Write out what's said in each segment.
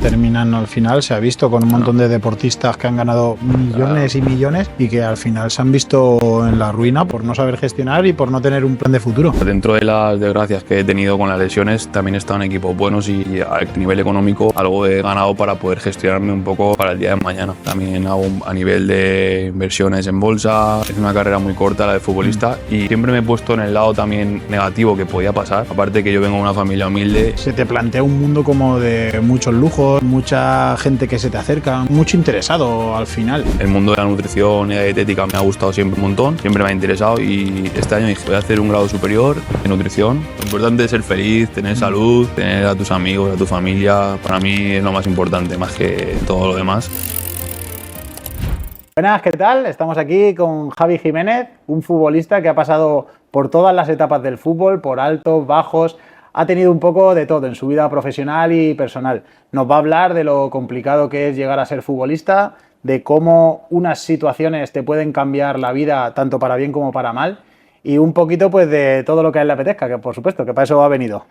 Terminan al final, se ha visto con un montón de deportistas que han ganado millones y millones y que al final se han visto en la ruina por no saber gestionar y por no tener un plan de futuro. Dentro de las desgracias que he tenido con las lesiones, también he estado en equipos buenos y a nivel económico algo he ganado para poder gestionarme un poco para el día de mañana. También hago a nivel de inversiones en bolsa, es una carrera muy corta la de futbolista y siempre me he puesto en el lado también negativo que podía pasar. Aparte que yo vengo de una familia humilde. Se te plantea un mundo como de muchos lujos, mucha gente que se te acerca, mucho interesado al final. El mundo de la nutrición y la dietética me ha gustado siempre un montón, siempre me ha interesado y este año dije voy a hacer un grado superior en nutrición. Lo importante es ser feliz, tener salud, tener a tus amigos, a tu familia. Para mí es lo más importante, más que todo lo demás. Buenas, ¿qué tal? Estamos aquí con Javi Jiménez, un futbolista que ha pasado por todas las etapas del fútbol, por altos, bajos. Ha tenido un poco de todo en su vida profesional y personal. Nos va a hablar de lo complicado que es llegar a ser futbolista, de cómo unas situaciones te pueden cambiar la vida tanto para bien como para mal y un poquito pues de todo lo que a él le apetezca, que por supuesto, que para eso ha venido.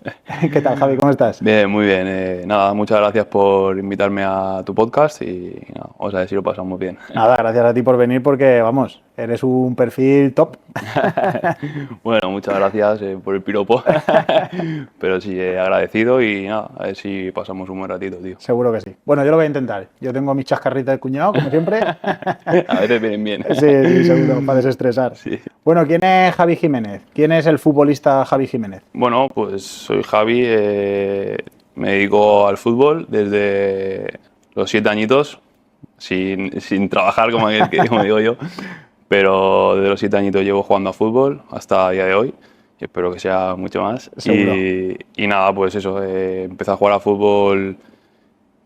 ¿Qué tal, Javi? ¿Cómo estás? Bien, muy bien. Nada, muchas gracias por invitarme a tu podcast y nada, vamos a ver si lo pasamos bien. Nada, gracias a ti por venir porque, vamos, eres un perfil top. Bueno, muchas gracias por el piropo, pero sí, agradecido y nada, a ver si pasamos un buen ratito, tío. Seguro que sí. Bueno, yo lo voy a intentar. Yo tengo mis chascarritas de cuñado, como siempre. A veces vienen bien. Sí, seguro, para desestresar. Sí. Bueno, ¿quién es Javi Jiménez? ¿Quién es el futbolista Javi Jiménez? Bueno, pues soy Javi, me dedico al fútbol desde los 7 añitos, sin trabajar como digo yo, pero desde los 7 añitos llevo jugando a fútbol hasta el día de hoy y espero que sea mucho más. Y nada, pues eso, empecé a jugar a fútbol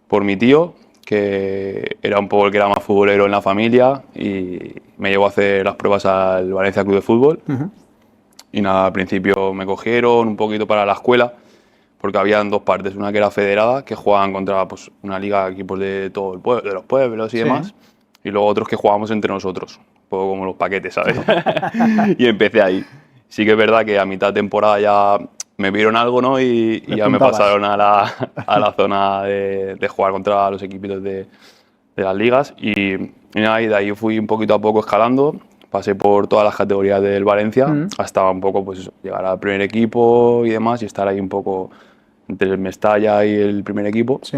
por mi tío, que era un poco el que era más futbolero en la familia y me llevó a hacer las pruebas al Valencia Club de Fútbol. Y nada, al principio me cogieron un poquito para la escuela, porque habían dos partes, una que era federada, que jugaban contra pues, una liga de equipos de todo el pueblo, de los pueblos y demás, y luego otros que jugábamos entre nosotros, un poco como los paquetes, ¿sabes? Y empecé ahí. Sí que es verdad que a mitad de temporada ya me vieron algo, ¿no? Y ya me pasaron a la zona de jugar contra los equipitos de las ligas, y nada, y de ahí fui un poquito a poco escalando. Pasé por todas las categorías del Valencia hasta un poco pues eso, llegar al primer equipo y demás y estar ahí un poco entre el Mestalla y el primer equipo. Sí.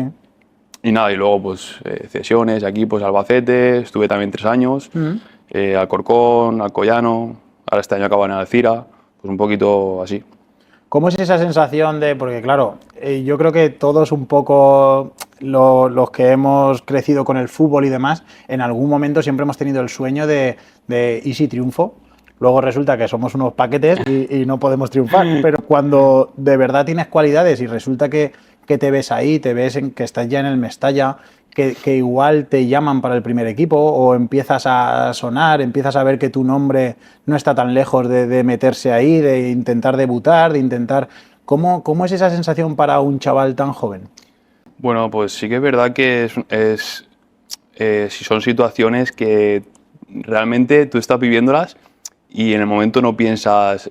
Y nada, y luego pues cesiones, equipos, Albacete, estuve también 3 años, Alcorcón, Alcoyano, ahora este año acabo en Alcira, pues un poquito así. ¿Cómo es esa sensación de...? Porque claro, yo creo que todos un poco los que hemos crecido con el fútbol y demás, en algún momento siempre hemos tenido el sueño de ¿y si triunfo? Luego resulta que somos unos paquetes y no podemos triunfar, pero cuando de verdad tienes cualidades y resulta que te ves ahí, te ves que estás ya en el Mestalla, que igual te llaman para el primer equipo o empiezas a sonar, empiezas a ver que tu nombre no está tan lejos de meterse ahí, de intentar debutar, de intentar... ¿Cómo es esa sensación para un chaval tan joven? Bueno, pues sí que es verdad que si son situaciones que realmente tú estás viviéndolas y en el momento no piensas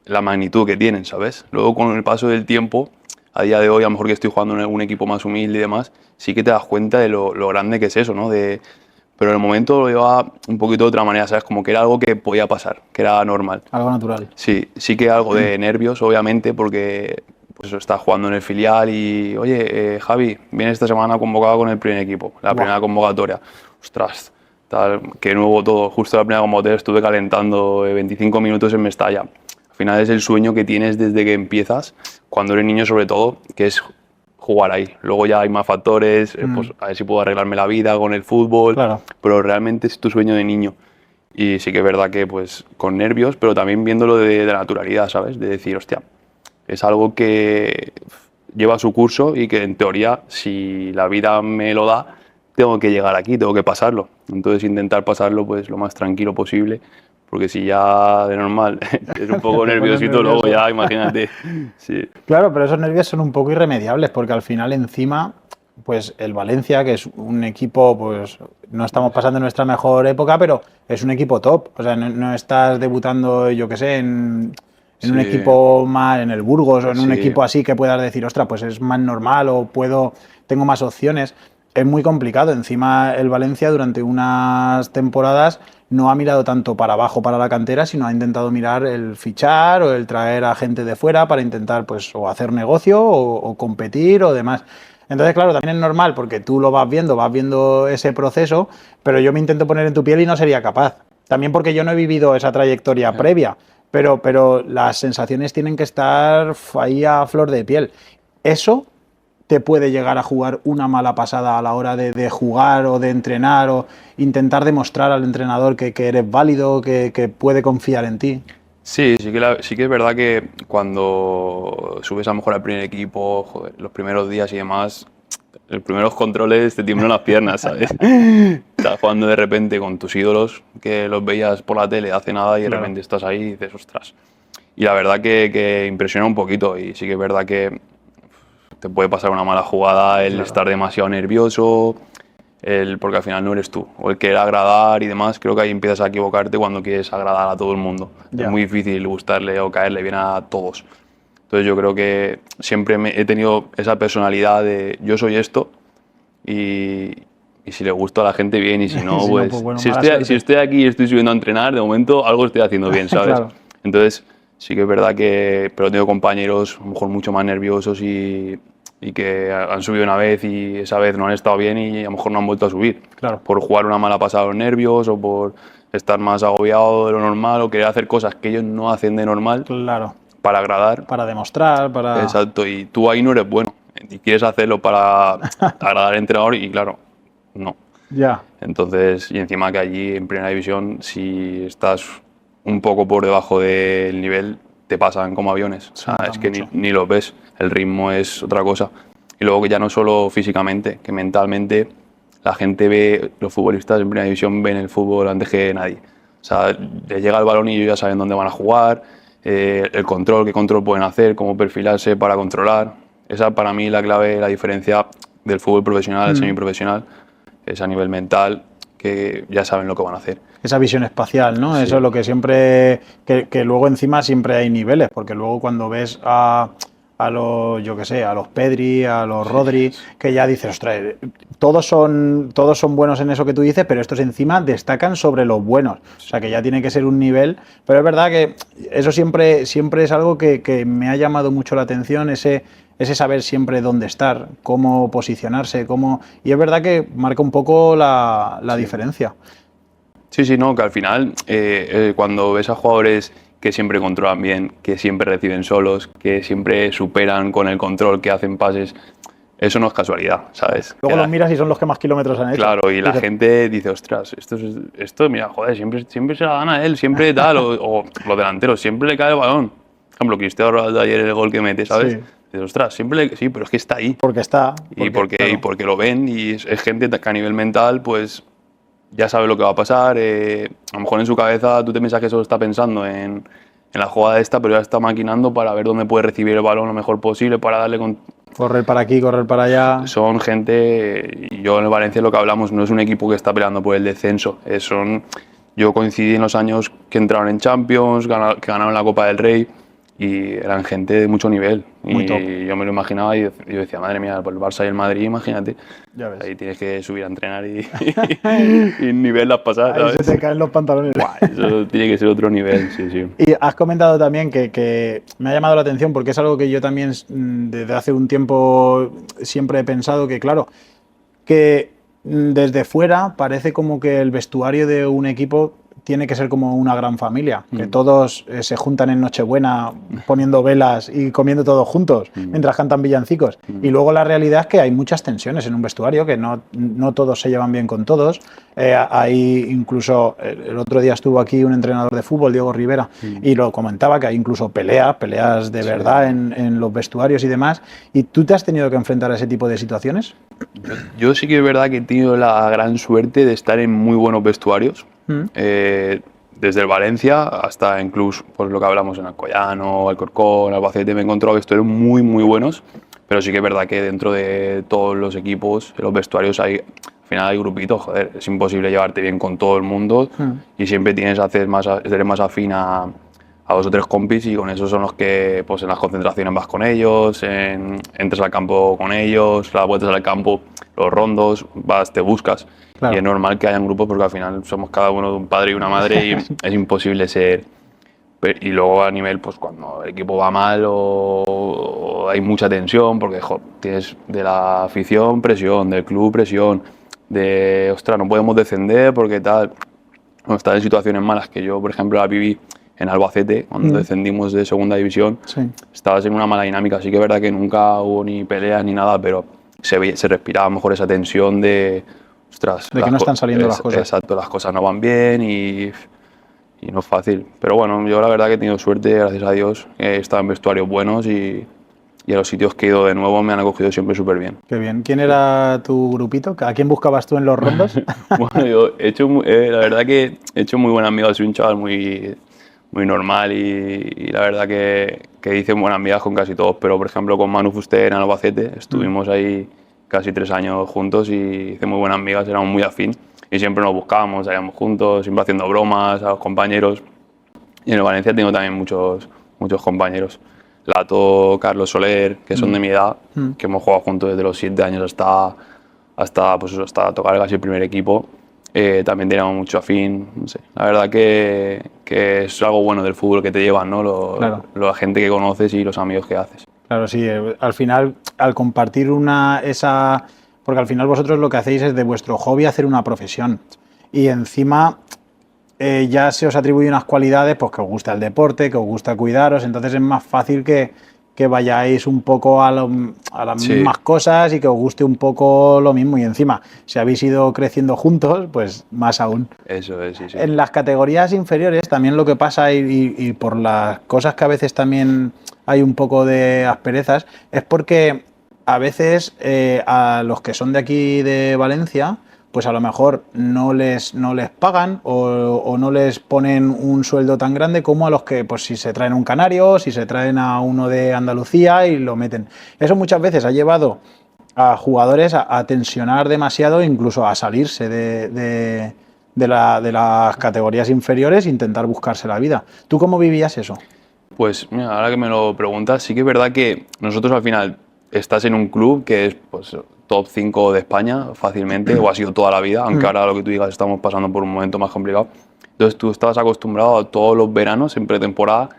la magnitud que tienen, ¿sabes? Luego con el paso del tiempo, a día de hoy, a lo mejor que estoy jugando en algún equipo más humilde y demás, sí que te das cuenta de lo grande que es eso, ¿no? Pero en el momento lo llevaba un poquito de otra manera, ¿sabes? Como que era algo que podía pasar, que era normal. Algo natural. Sí que algo de nervios, obviamente, porque pues estás jugando en el filial y, oye, Javi, viene esta semana convocado con el primer equipo, la primera convocatoria. Ostras, tal, qué nuevo todo. Justo la primera convocatoria estuve calentando 25 minutos en Mestalla. Al final es el sueño que tienes desde que empiezas, cuando eres niño sobre todo, que es jugar ahí. Luego ya hay más factores, pues a ver si puedo arreglarme la vida con el fútbol, claro. Pero realmente es tu sueño de niño. Y sí que es verdad que pues con nervios, pero también viéndolo de naturalidad, ¿sabes? De decir, hostia, es algo que lleva su curso y que en teoría, si la vida me lo da, tengo que llegar aquí, tengo que pasarlo. Entonces intentar pasarlo pues lo más tranquilo posible, porque si ya de normal es un poco nerviosito, luego ya imagínate. Sí. Claro, pero esos nervios son un poco irremediables, porque al final encima, pues el Valencia, que es un equipo, pues no estamos pasando nuestra mejor época, pero es un equipo top. O sea, no estás debutando, yo qué sé, en un equipo más, en el Burgos o en un equipo así que puedas decir, ostras, pues es más normal o puedo tengo más opciones. Es muy complicado. Encima el Valencia durante unas temporadas no ha mirado tanto para abajo para la cantera, sino ha intentado mirar el fichar o el traer a gente de fuera para intentar pues o hacer negocio o competir o demás. Entonces, claro, también es normal porque tú lo vas viendo ese proceso, pero yo me intento poner en tu piel y no sería capaz. También porque yo no he vivido esa trayectoria previa, pero las sensaciones tienen que estar ahí a flor de piel. Eso te puede llegar a jugar una mala pasada a la hora de jugar o de entrenar o intentar demostrar al entrenador que eres válido, que puede confiar en ti. Sí, sí que es verdad que cuando subes a lo mejor al primer equipo, joder, los primeros días y demás, los primeros controles te tiemblan las piernas, ¿sabes? Estás jugando de repente con tus ídolos que los veías por la tele hace nada y de repente estás ahí y dices, ostras. Y la verdad que impresiona un poquito y sí que es verdad que te puede pasar una mala jugada, el estar demasiado nervioso, porque al final no eres tú, o el querer agradar y demás. Creo que ahí empiezas a equivocarte cuando quieres agradar a todo el mundo. Es muy difícil gustarle o caerle bien a todos. Entonces yo creo que siempre he tenido esa personalidad de yo soy esto y si le gusta a la gente bien y si no, pues bueno, si estoy aquí y estoy subiendo a entrenar, de momento algo estoy haciendo bien, ¿sabes? Claro. Entonces sí que es verdad pero tengo compañeros a lo mejor mucho más nerviosos y que han subido una vez y esa vez no han estado bien y a lo mejor no han vuelto a subir. Claro. Por jugar una mala pasada a los nervios o por estar más agobiado de lo normal o querer hacer cosas que ellos no hacen de normal. Claro. Para agradar. Para demostrar, para... Exacto, y tú ahí no eres bueno y quieres hacerlo para agradar al entrenador y claro, no. Ya. Entonces, y encima que allí en primera división, si estás un poco por debajo del nivel, te pasan como aviones. O sea, es que ni los ves, el ritmo es otra cosa. Y luego que ya no solo físicamente, que mentalmente la gente ve, los futbolistas en primera división ven el fútbol antes que nadie. O sea, les llega el balón y ellos ya saben dónde van a jugar, el control, qué control pueden hacer, cómo perfilarse para controlar. Esa para mí la clave, la diferencia del fútbol profesional al semiprofesional, es a nivel mental, que ya saben lo que van a hacer. Esa visión espacial, ¿no? Sí. Eso es lo que siempre... Que luego encima siempre hay niveles, porque luego cuando ves a los, yo qué sé, a los Pedri, a los Rodri, que ya dices, ostras, todos son buenos en eso que tú dices, pero estos encima destacan sobre los buenos. O sea, que ya tiene que ser un nivel. Pero es verdad que eso siempre es algo que me ha llamado mucho la atención, ese saber siempre dónde estar, cómo posicionarse, y es verdad que marca un poco la diferencia. Sí, no, que al final cuando ves a jugadores que siempre controlan bien, que siempre reciben solos, que siempre superan con el control, que hacen pases, eso no es casualidad, ¿sabes? Luego los miras y son los que más kilómetros han hecho. Claro, y la gente dice, ostras, esto mira, joder, siempre se la gana él, siempre tal, o los delanteros, siempre le cae el balón. Por ejemplo, Cristiano Ronaldo ayer el gol que mete, ¿sabes? Sí. Dices, ostras, sí, pero es que está ahí. Porque está. Y porque lo ven y es gente que a nivel mental, pues ya sabe lo que va a pasar. A lo mejor en su cabeza tú te piensas que solo está pensando en la jugada esta, pero ya está maquinando para ver dónde puede recibir el balón lo mejor posible, para darle con... Correr para aquí, correr para allá. Son gente, y yo en el Valencia lo que hablamos, no es un equipo que está peleando por el descenso. Yo coincidí en los años que entraron en Champions, que ganaron la Copa del Rey, y eran gente de mucho nivel. Muy top. Yo me lo imaginaba y yo decía, madre mía, por el Barça y el Madrid, imagínate. Ya ves. Ahí tienes que subir a entrenar y nivel las pasadas, ¿sabes? Ahí se te caen los pantalones. Buah, eso tiene que ser otro nivel, sí. Y has comentado también que me ha llamado la atención porque es algo que yo también desde hace un tiempo siempre he pensado que, claro, que desde fuera parece como que el vestuario de un equipo tiene que ser como una gran familia, que todos se juntan en Nochebuena poniendo velas y comiendo todos juntos mientras cantan villancicos. Y luego la realidad es que hay muchas tensiones en un vestuario, que no todos se llevan bien con todos. Hay incluso, el otro día estuvo aquí un entrenador de fútbol, Diego Rivera, y lo comentaba, que hay incluso peleas de verdad en los vestuarios y demás. ¿Y tú te has tenido que enfrentar a ese tipo de situaciones? Yo sí que es verdad que he tenido la gran suerte de estar en muy buenos vestuarios. Desde el Valencia hasta incluso pues, lo que hablamos en Alcoyano, Alcorcón, Albacete, me he encontrado vestuarios muy buenos, pero sí que es verdad que dentro de todos los equipos, en los vestuarios al final hay grupitos, joder, es imposible llevarte bien con todo el mundo y siempre tienes que ser más afín a a 2 o 3 compis y con esos son los que pues en las concentraciones vas con ellos, entras al campo con ellos, las vueltas al campo, los rondos, vas, te buscas. Claro. Y es normal que hayan grupos porque al final somos cada uno de un padre y una madre y es imposible ser... Y luego a nivel, pues cuando el equipo va mal o hay mucha tensión, porque tienes de la afición presión, del club presión, de, ostras, no podemos descender porque tal... Bueno, estar en situaciones malas que yo, por ejemplo, la viví en Albacete, cuando descendimos de segunda división, estabas en una mala dinámica. Así que es verdad que nunca hubo ni peleas ni nada, pero se respiraba mejor esa tensión de, ostras, de que no están saliendo las cosas. Exacto, las cosas no van bien y no es fácil. Pero bueno, yo la verdad que he tenido suerte, gracias a Dios, he estado en vestuarios buenos y a los sitios que he ido de nuevo me han acogido siempre súper bien. Qué bien. ¿Quién era tu grupito? ¿A quién buscabas tú en los rondos? Bueno, yo he hecho, la verdad que he hecho muy buenas amigas, soy un chaval muy normal y la verdad que hice buenas amigas con casi todos, pero por ejemplo con Manu Fuster en Albacete estuvimos ahí casi 3 años juntos y hice muy buenas amigas, éramos muy afín y siempre nos buscábamos, salíamos juntos, siempre haciendo bromas a los compañeros. Y en el Valencia tengo también muchos compañeros. Lato, Carlos Soler, que son de mi edad, que hemos jugado juntos desde los 7 años hasta tocar casi el primer equipo. También teníamos mucho afín, no sé. La verdad que es algo bueno del fútbol que te llevan, ¿no? Claro. La gente que conoces y los amigos que haces. Claro, sí. Al final, al compartir porque al final vosotros lo que hacéis es de vuestro hobby hacer una profesión. Y encima ya se os atribuye unas cualidades, pues que os gusta el deporte, que os gusta cuidaros, entonces es más fácil que vayáis un poco a las mismas cosas y que os guste un poco lo mismo. Y encima, si habéis ido creciendo juntos, pues más aún. Eso es, sí. En las categorías inferiores también lo que pasa, y por las cosas que a veces también hay un poco de asperezas, es porque a veces a los que son de aquí de Valencia, pues a lo mejor no les pagan o no les ponen un sueldo tan grande como a los que, pues si se traen un canario, si se traen a uno de Andalucía y lo meten. Eso muchas veces ha llevado a jugadores a tensionar demasiado, incluso a salirse de las categorías inferiores e intentar buscarse la vida. ¿Tú cómo vivías eso? Pues mira, ahora que me lo preguntas, sí que es verdad que nosotros al final estás en un club que es pues, top 5 de España fácilmente, o ha sido toda la vida, aunque ahora lo que tú digas estamos pasando por un momento más complicado. Entonces tú estabas acostumbrado a todos los veranos en pretemporada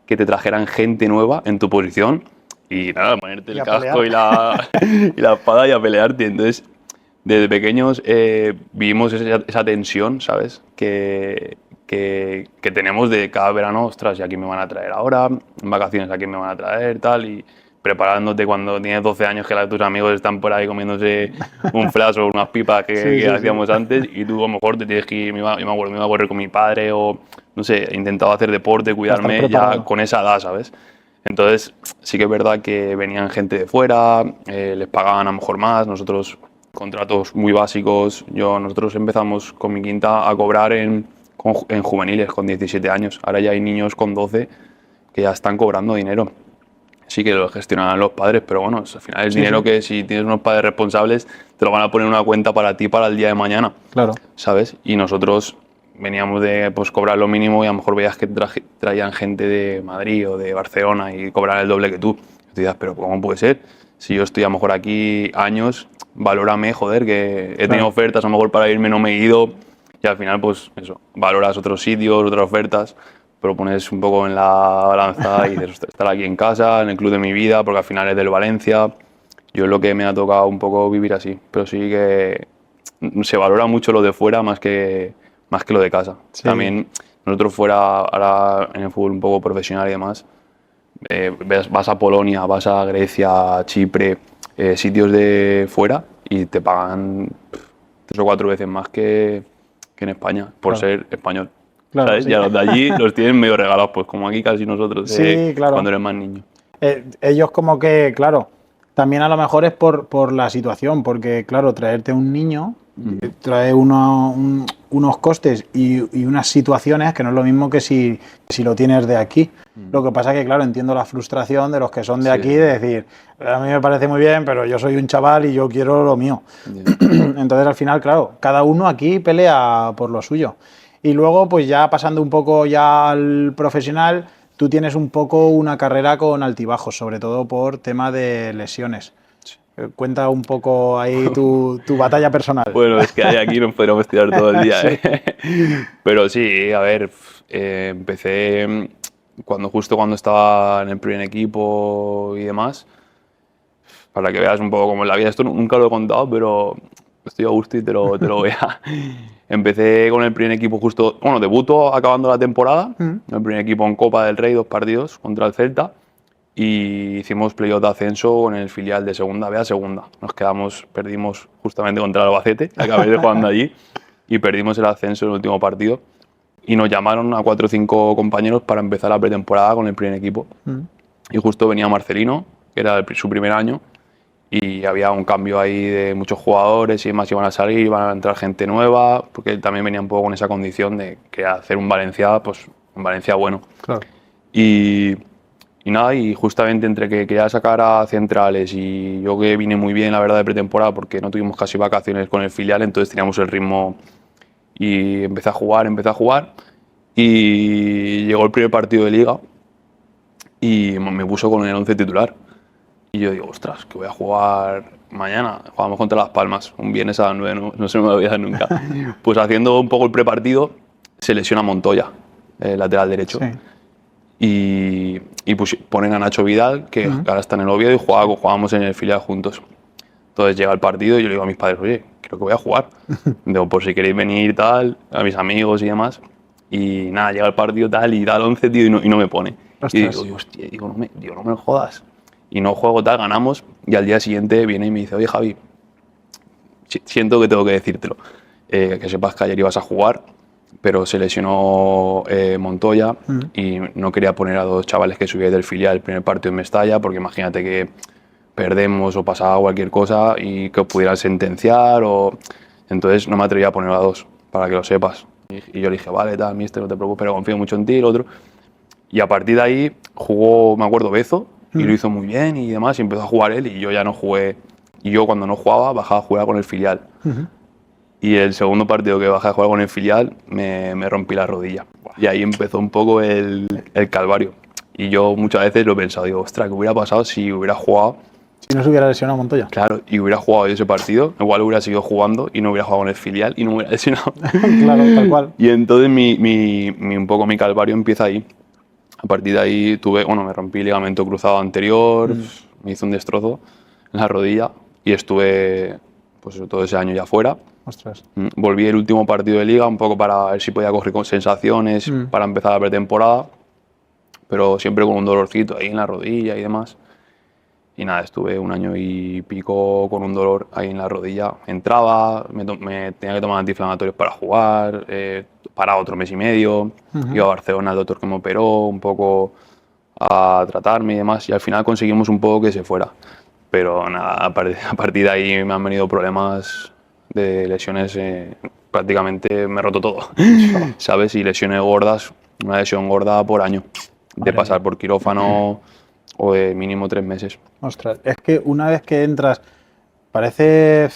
que te trajeran gente nueva en tu posición y nada, ponerte el casco y la espada y a pelearte. Entonces, desde pequeños vivimos esa tensión, ¿sabes? Que tenemos de cada verano, ostras, ¿y a quién me van a traer ahora? En vacaciones, ¿a quién me van a traer? Tal, y preparándote cuando tienes 12 años que tus amigos están por ahí comiéndose un flash o unas pipas que hacíamos antes y tú a lo mejor te tienes que ir, yo me acuerdo, me iba a correr con mi padre o, no sé, he intentado hacer deporte, cuidarme ya con esa edad, ¿sabes? Entonces sí que es verdad que venían gente de fuera, les pagaban a lo mejor más, nosotros contratos muy básicos, nosotros empezamos con mi quinta a cobrar en juveniles con 17 años, ahora ya hay niños con 12 que ya están cobrando dinero. Sí que lo gestionarán los padres, pero bueno, al final es dinero que si tienes unos padres responsables te lo van a poner en una cuenta para ti para el día de mañana, claro, ¿sabes? Y nosotros veníamos de pues, cobrar lo mínimo y a lo mejor veías que traían gente de Madrid o de Barcelona y cobraban el doble que tú. Y tú dices, pero ¿cómo puede ser? Si yo estoy a lo mejor aquí años, valórame, joder, que he tenido ofertas, a lo mejor para irme no me he ido y al final pues eso, valoras otros sitios, otras ofertas, pero pones un poco en la balanza y dices, estar aquí en casa, en el club de mi vida, porque al final es del Valencia. Yo es lo que me ha tocado un poco vivir así, pero sí que se valora mucho lo de fuera más que lo de casa. Sí. También nosotros fuera, ahora en el fútbol un poco profesional y demás, vas a Polonia, vas a Grecia, Chipre, sitios de fuera y te pagan 3 o 4 veces más que en España por ser español. Claro, ¿sabes? Sí. Y a los de allí los tienen medio regalados, pues como aquí casi nosotros, claro. Cuando eres más niño. Ellos como que, claro, también a lo mejor es por la situación, porque claro, traerte un niño trae unos costes y unas situaciones que no es lo mismo que si lo tienes de aquí. Lo que pasa que, claro, entiendo la frustración de los que son de aquí de decir, a mí me parece muy bien, pero yo soy un chaval y yo quiero lo mío. Entonces, al final, claro, cada uno aquí pelea por lo suyo. Y luego, pues ya pasando un poco ya al profesional, tú tienes un poco una carrera con altibajos, sobre todo por tema de lesiones. Cuenta un poco ahí tu batalla personal. Bueno, es que aquí nos podríamos tirar todo el día, ¿eh? Sí. Pero sí, a ver, empecé justo cuando estaba en el primer equipo y demás, para que veas un poco cómo es la vida. Esto nunca lo he contado, pero estoy a gusto y te lo voy a... Empecé con el primer equipo justo, bueno, debuto acabando la temporada, el primer equipo en Copa del Rey, 2 partidos contra el Celta, y hicimos playoff de ascenso con el filial de Segunda B a Segunda. Perdimos justamente contra el Albacete, acabé jugando allí, y perdimos el ascenso en el último partido. Y nos llamaron a 4 o 5 compañeros para empezar la pretemporada con el primer equipo. Y justo venía Marcelino, que era su primer año, y había un cambio ahí de muchos jugadores y demás, iban a salir, iban a entrar gente nueva, porque él también venía un poco con esa condición de que hacer un Valencia, pues un Valencia bueno. Claro. Y nada, y justamente entre que quería sacar a centrales y yo que vine muy bien, la verdad, de pretemporada, porque no tuvimos casi vacaciones con el filial, entonces teníamos el ritmo y empecé a jugar, y llegó el primer partido de Liga y me puso con el 11 titular. Y yo digo, ostras, que voy a jugar mañana. Jugamos contra Las Palmas, un viernes a las 9, no se me va a olvidar nunca. Pues haciendo un poco el prepartido, se lesiona Montoya, el lateral derecho. Sí. Y pues ponen a Nacho Vidal, que ahora está en el Oviedo, y jugábamos en el filial juntos. Entonces llega el partido y yo le digo a mis padres, oye, creo que voy a jugar. Digo, por si queréis venir tal, a mis amigos y demás. Y nada, llega el partido tal, y da el 11, tío, y no me pone. Ostras. Y digo, hostia, no me lo jodas. Y no juego tal, ganamos, y al día siguiente viene y me dice, oye Javi, siento que tengo que decírtelo, que sepas que ayer ibas a jugar, pero se lesionó Montoya y no quería poner a 2 chavales que subíais del filial el primer partido en Mestalla, porque imagínate que perdemos o pasaba cualquier cosa y que os pudieran sentenciar, entonces no me atrevía a poner a 2, para que lo sepas. Y yo le dije, vale, tal, mister, no te preocupes, pero confío mucho en ti, el otro. Y a partir de ahí jugó, me acuerdo, Bezo, y lo hizo muy bien y demás, y empezó a jugar él, y yo ya no jugué. Y yo cuando no jugaba, bajaba a jugar con el filial. Y el segundo partido que bajé a jugar con el filial, me rompí la rodilla. Y ahí empezó un poco el calvario. Y yo muchas veces lo he pensado, digo, ostras, ¿qué hubiera pasado si hubiera jugado? Si no se hubiera lesionado Montoya. Claro, y hubiera jugado ese partido, igual hubiera seguido jugando y no hubiera jugado con el filial y no me hubiera lesionado. Claro, tal cual. Y entonces un poco mi calvario empieza ahí. A partir de ahí me rompí el ligamento cruzado anterior, me hizo un destrozo en la rodilla y estuve pues todo ese año ya fuera. Ostras. Volví el último partido de Liga un poco para ver si podía coger sensaciones para empezar la pretemporada, pero siempre con un dolorcito ahí en la rodilla y demás. Y nada, estuve 1 año y pico con un dolor ahí en la rodilla. Entraba, me tenía que tomar antiinflamatorios para jugar, para otro mes y medio. Iba a Barcelona, el doctor que me operó, un poco a tratarme y demás. Y al final conseguimos un poco que se fuera. Pero nada, a partir de ahí me han venido problemas de lesiones. Prácticamente me he roto todo, ¿sabes? Y lesiones gordas, una lesión gorda por año. De pasar por quirófano o de mínimo 3 meses. Ostras, es que una vez que entras, parece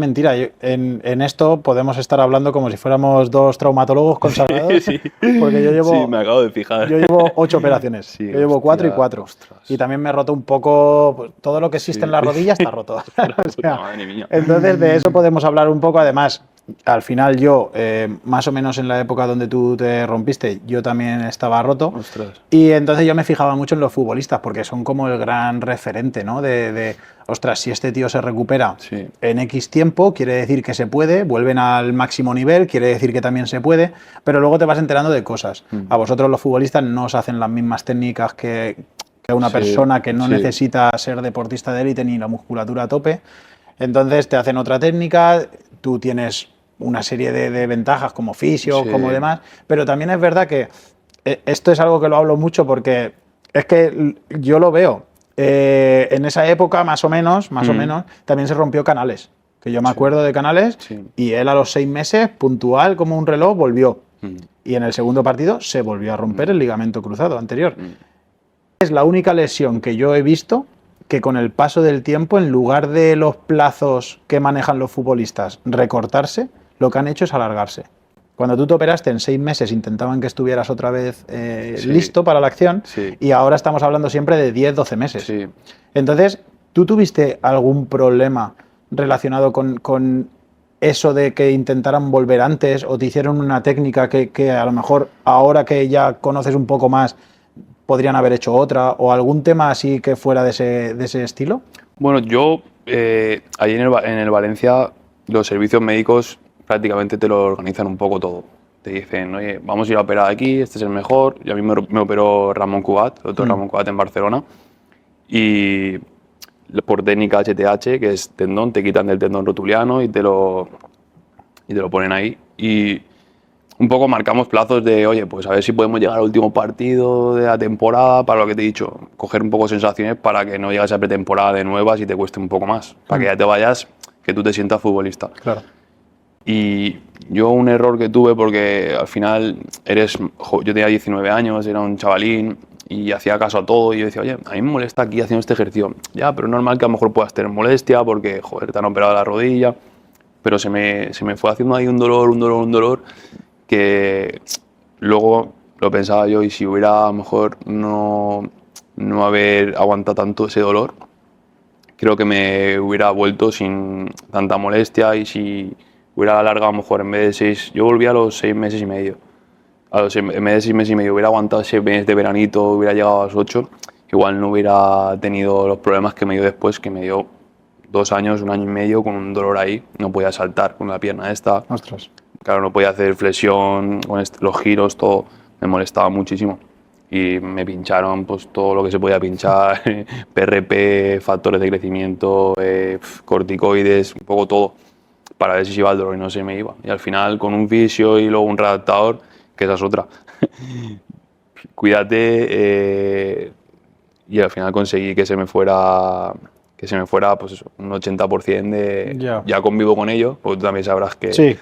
mentira. En esto podemos estar hablando como si fuéramos 2 traumatólogos consagrados. Sí. Porque yo llevo, sí, me acabo de fijar. Yo llevo 8 operaciones. Sí, yo llevo 4 y 4. Ostras. Y también me he roto un poco, pues, todo lo que existe en la rodilla está roto. O sea, madre mía. entonces de eso podemos hablar un poco. Además, al final yo, más o menos en la época donde tú te rompiste, yo también estaba roto. Ostras. Y entonces yo me fijaba mucho en los futbolistas, porque son como el gran referente, ¿no? Ostras, si este tío se recupera en X tiempo, quiere decir que se puede, vuelven al máximo nivel, quiere decir que también se puede, pero luego te vas enterando de cosas. A vosotros los futbolistas no os hacen las mismas técnicas que una persona que no necesita ser deportista de élite ni la musculatura a tope. Entonces te hacen otra técnica, tú tienes una serie de ventajas como fisio, como demás, pero también es verdad que esto es algo que lo hablo mucho porque es que yo lo veo. En esa época, más o menos, también se rompió Canales, que yo me acuerdo de Canales, y él a los 6 meses, puntual como un reloj, volvió. Y en el segundo partido se volvió a romper el ligamento cruzado anterior. Es la única lesión que yo he visto que con el paso del tiempo, en lugar de los plazos que manejan los futbolistas recortarse, lo que han hecho es alargarse. Cuando tú te operaste en 6 meses intentaban que estuvieras otra vez Sí. listo para la acción Sí. y ahora estamos hablando siempre de 10-12 meses. Sí. Entonces, ¿tú tuviste algún problema relacionado con eso de que intentaran volver antes o te hicieron una técnica que a lo mejor ahora que ya conoces un poco más podrían haber hecho otra o algún tema así que fuera de ese estilo? Bueno, yo allí en el Valencia los servicios médicos prácticamente te lo organizan un poco todo. Te dicen, oye, vamos a ir a operar aquí, este es el mejor. Y a mí me operó Ramón Cugat, el doctor Ramón Cugat en Barcelona. Y por técnica HTH, que es tendón, te quitan del tendón rotuliano y te lo ponen ahí. Y un poco marcamos plazos de, oye, pues a ver si podemos llegar al último partido de la temporada, para lo que te he dicho, coger un poco sensaciones para que no llegues a pretemporada de nuevas y te cueste un poco más, para que ya te vayas, que tú te sientas futbolista. Claro. Y yo un error que tuve, porque al final yo tenía 19 años, era un chavalín y hacía caso a todo y yo decía, oye, a mí me molesta aquí haciendo este ejercicio. Ya, pero es normal que a lo mejor puedas tener molestia porque, joder, te han operado la rodilla. Pero se me fue haciendo ahí un dolor, que luego lo pensaba yo, y si hubiera a lo mejor no haber aguantado tanto ese dolor, creo que me hubiera vuelto sin tanta molestia, y si hubiera alargado a lo mejor en vez de 6, yo volví a los 6 meses y medio. En vez de 6 meses y medio hubiera aguantado ese mes de veranito, hubiera llegado a los 8, igual no hubiera tenido los problemas que me dio después, que me dio 2 años, 1 año y medio con un dolor ahí, no podía saltar con la pierna esta. Ostras. Claro, no podía hacer flexión, con los giros, todo, me molestaba muchísimo. Y me pincharon pues todo lo que se podía pinchar, PRP, factores de crecimiento, corticoides, un poco todo, para ver si se iba el dolor, y no se me iba. Y al final con un fisio y luego un readaptador, que esa es otra. Cuídate, y al final conseguí que se me fuera pues eso, un 80% de... Ya. Ya convivo con ello, porque tú también sabrás que, Sí.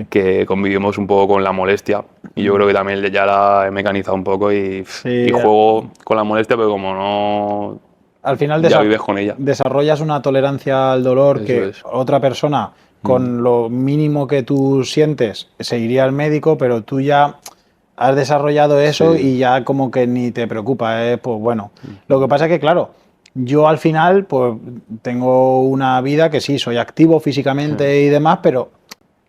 que convivimos un poco con la molestia, y yo creo que también ya la he mecanizado un poco y juego con la molestia, pero como no... Al final ya vives con ella. desarrollas una tolerancia al dolor. Eso que es. otra persona, con lo mínimo que tú sientes, se iría al médico, pero tú ya has desarrollado eso Sí. y ya como que ni te preocupa, pues bueno. Lo que pasa es que, claro, yo al final pues tengo una vida que sí, soy activo físicamente y demás, pero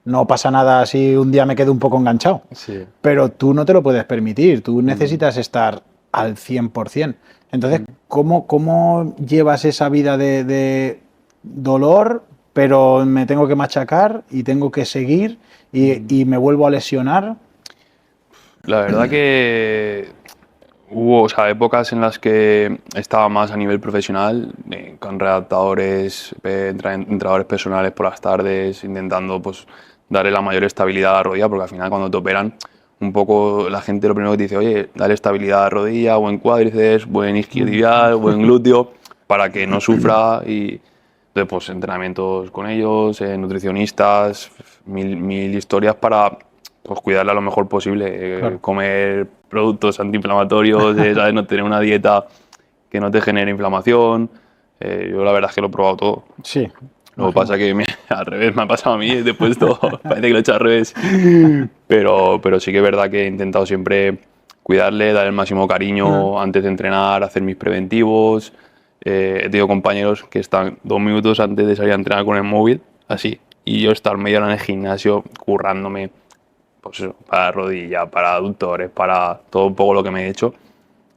no pasa nada si un día me quedo un poco enganchado. Sí. Pero tú no te lo puedes permitir, tú necesitas estar al 100%. Entonces, ¿cómo llevas esa vida de dolor, pero me tengo que machacar y tengo que seguir y me vuelvo a lesionar? La verdad que hubo, o sea, épocas en las que estaba más a nivel profesional, con redactadores, entrenadores personales por las tardes, intentando pues darle la mayor estabilidad a la rodilla, porque al final cuando te operan, un poco la gente lo primero que te dice, oye, dale estabilidad a la rodilla, buen cuádriceps, buen isquiotibial, buen glúteo, para que no sufra. Y entonces pues entrenamientos con ellos, nutricionistas, mil historias para pues cuidarla lo mejor posible, Claro. comer productos antiinflamatorios, ¿sabes? No tener una dieta que no te genere inflamación. Yo la verdad es que lo he probado todo. Sí. Lo que pasa es que al revés me ha pasado a mí, después todo parece que lo he hecho al revés. Pero sí que es verdad que he intentado siempre cuidarle, dar el máximo cariño antes de entrenar, hacer mis preventivos. He tenido compañeros que están 2 minutos antes de salir a entrenar con el móvil, así, y yo estar media hora en el gimnasio currándome, pues eso, para rodilla, para aductores, para todo un poco lo que me he hecho,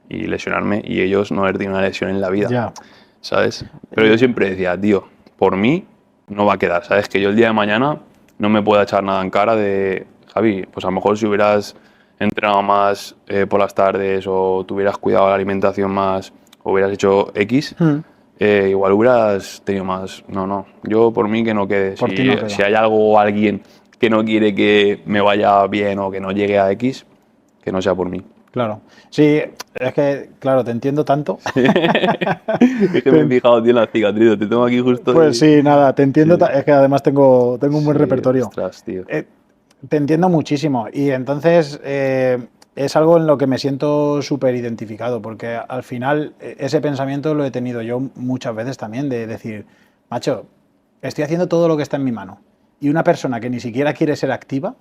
y lesionarme, y ellos no haber tenido una lesión en la vida, Ya. ¿sabes? Pero yo siempre decía, tío, por mí no va a quedar, ¿sabes? Que yo el día de mañana no me pueda echar nada en cara de, Javi, pues a lo mejor si hubieras entrenado más por las tardes, o te hubieras cuidado la alimentación más, o hubieras hecho X, igual hubieras tenido más. No, yo por mí que no quede. Por ti no queda. Si hay algo o alguien que no quiere que me vaya bien o que no llegue a X, que no sea por mí. Claro. Sí, es que, claro, te entiendo tanto. Es que me he fijado, tío, en la cicatriz, te tengo aquí justo. Pues sí, nada, te entiendo. Es que además tengo un buen Sí, repertorio. ostras, tío. Te entiendo muchísimo y entonces es algo en lo que me siento súper identificado, porque al final ese pensamiento lo he tenido yo muchas veces también, de decir, macho, estoy haciendo todo lo que está en mi mano y una persona que ni siquiera quiere ser activa,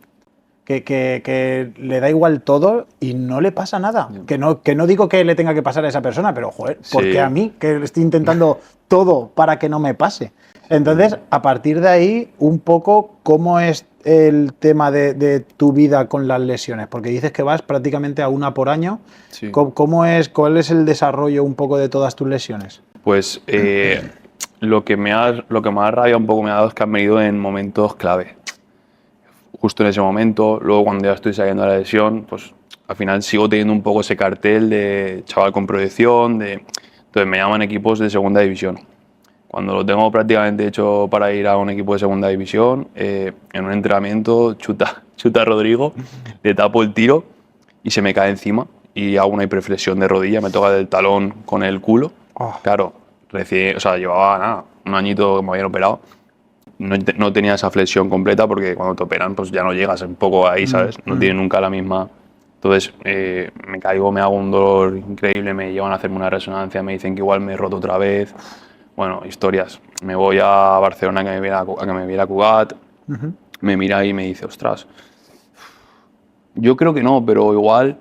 que le da igual todo y no le pasa nada. Que no digo que le tenga que pasar a esa persona, pero joder, ¿por qué a mí? Que estoy intentando todo para que no me pase. Entonces, a partir de ahí, un poco, ¿cómo es el tema de tu vida con las lesiones? Porque dices que vas prácticamente a una por año. Sí. ¿Cuál es el desarrollo un poco de todas tus lesiones? Pues lo que me ha rabia un poco me ha dado es que han venido en momentos clave. Justo en ese momento, luego cuando ya estoy saliendo de la lesión, pues al final sigo teniendo un poco ese cartel de chaval con proyección, entonces me llaman equipos de segunda división. Cuando lo tengo prácticamente hecho para ir a un equipo de segunda división, en un entrenamiento chuta a Rodrigo, le tapo el tiro y se me cae encima y hago una hiperflexión de rodilla, me toca del talón con el culo. Claro, llevaba nada, un añito que me habían operado. No tenía esa flexión completa porque cuando te operan pues ya no llegas un poco ahí, ¿sabes? No tiene nunca la misma... Entonces me caigo, me hago un dolor increíble, me llevan a hacerme una resonancia, me dicen que igual me he roto otra vez. Bueno, historias. Me voy a Barcelona a que me viera Cugat, me mira y me dice, ostras, yo creo que no, pero igual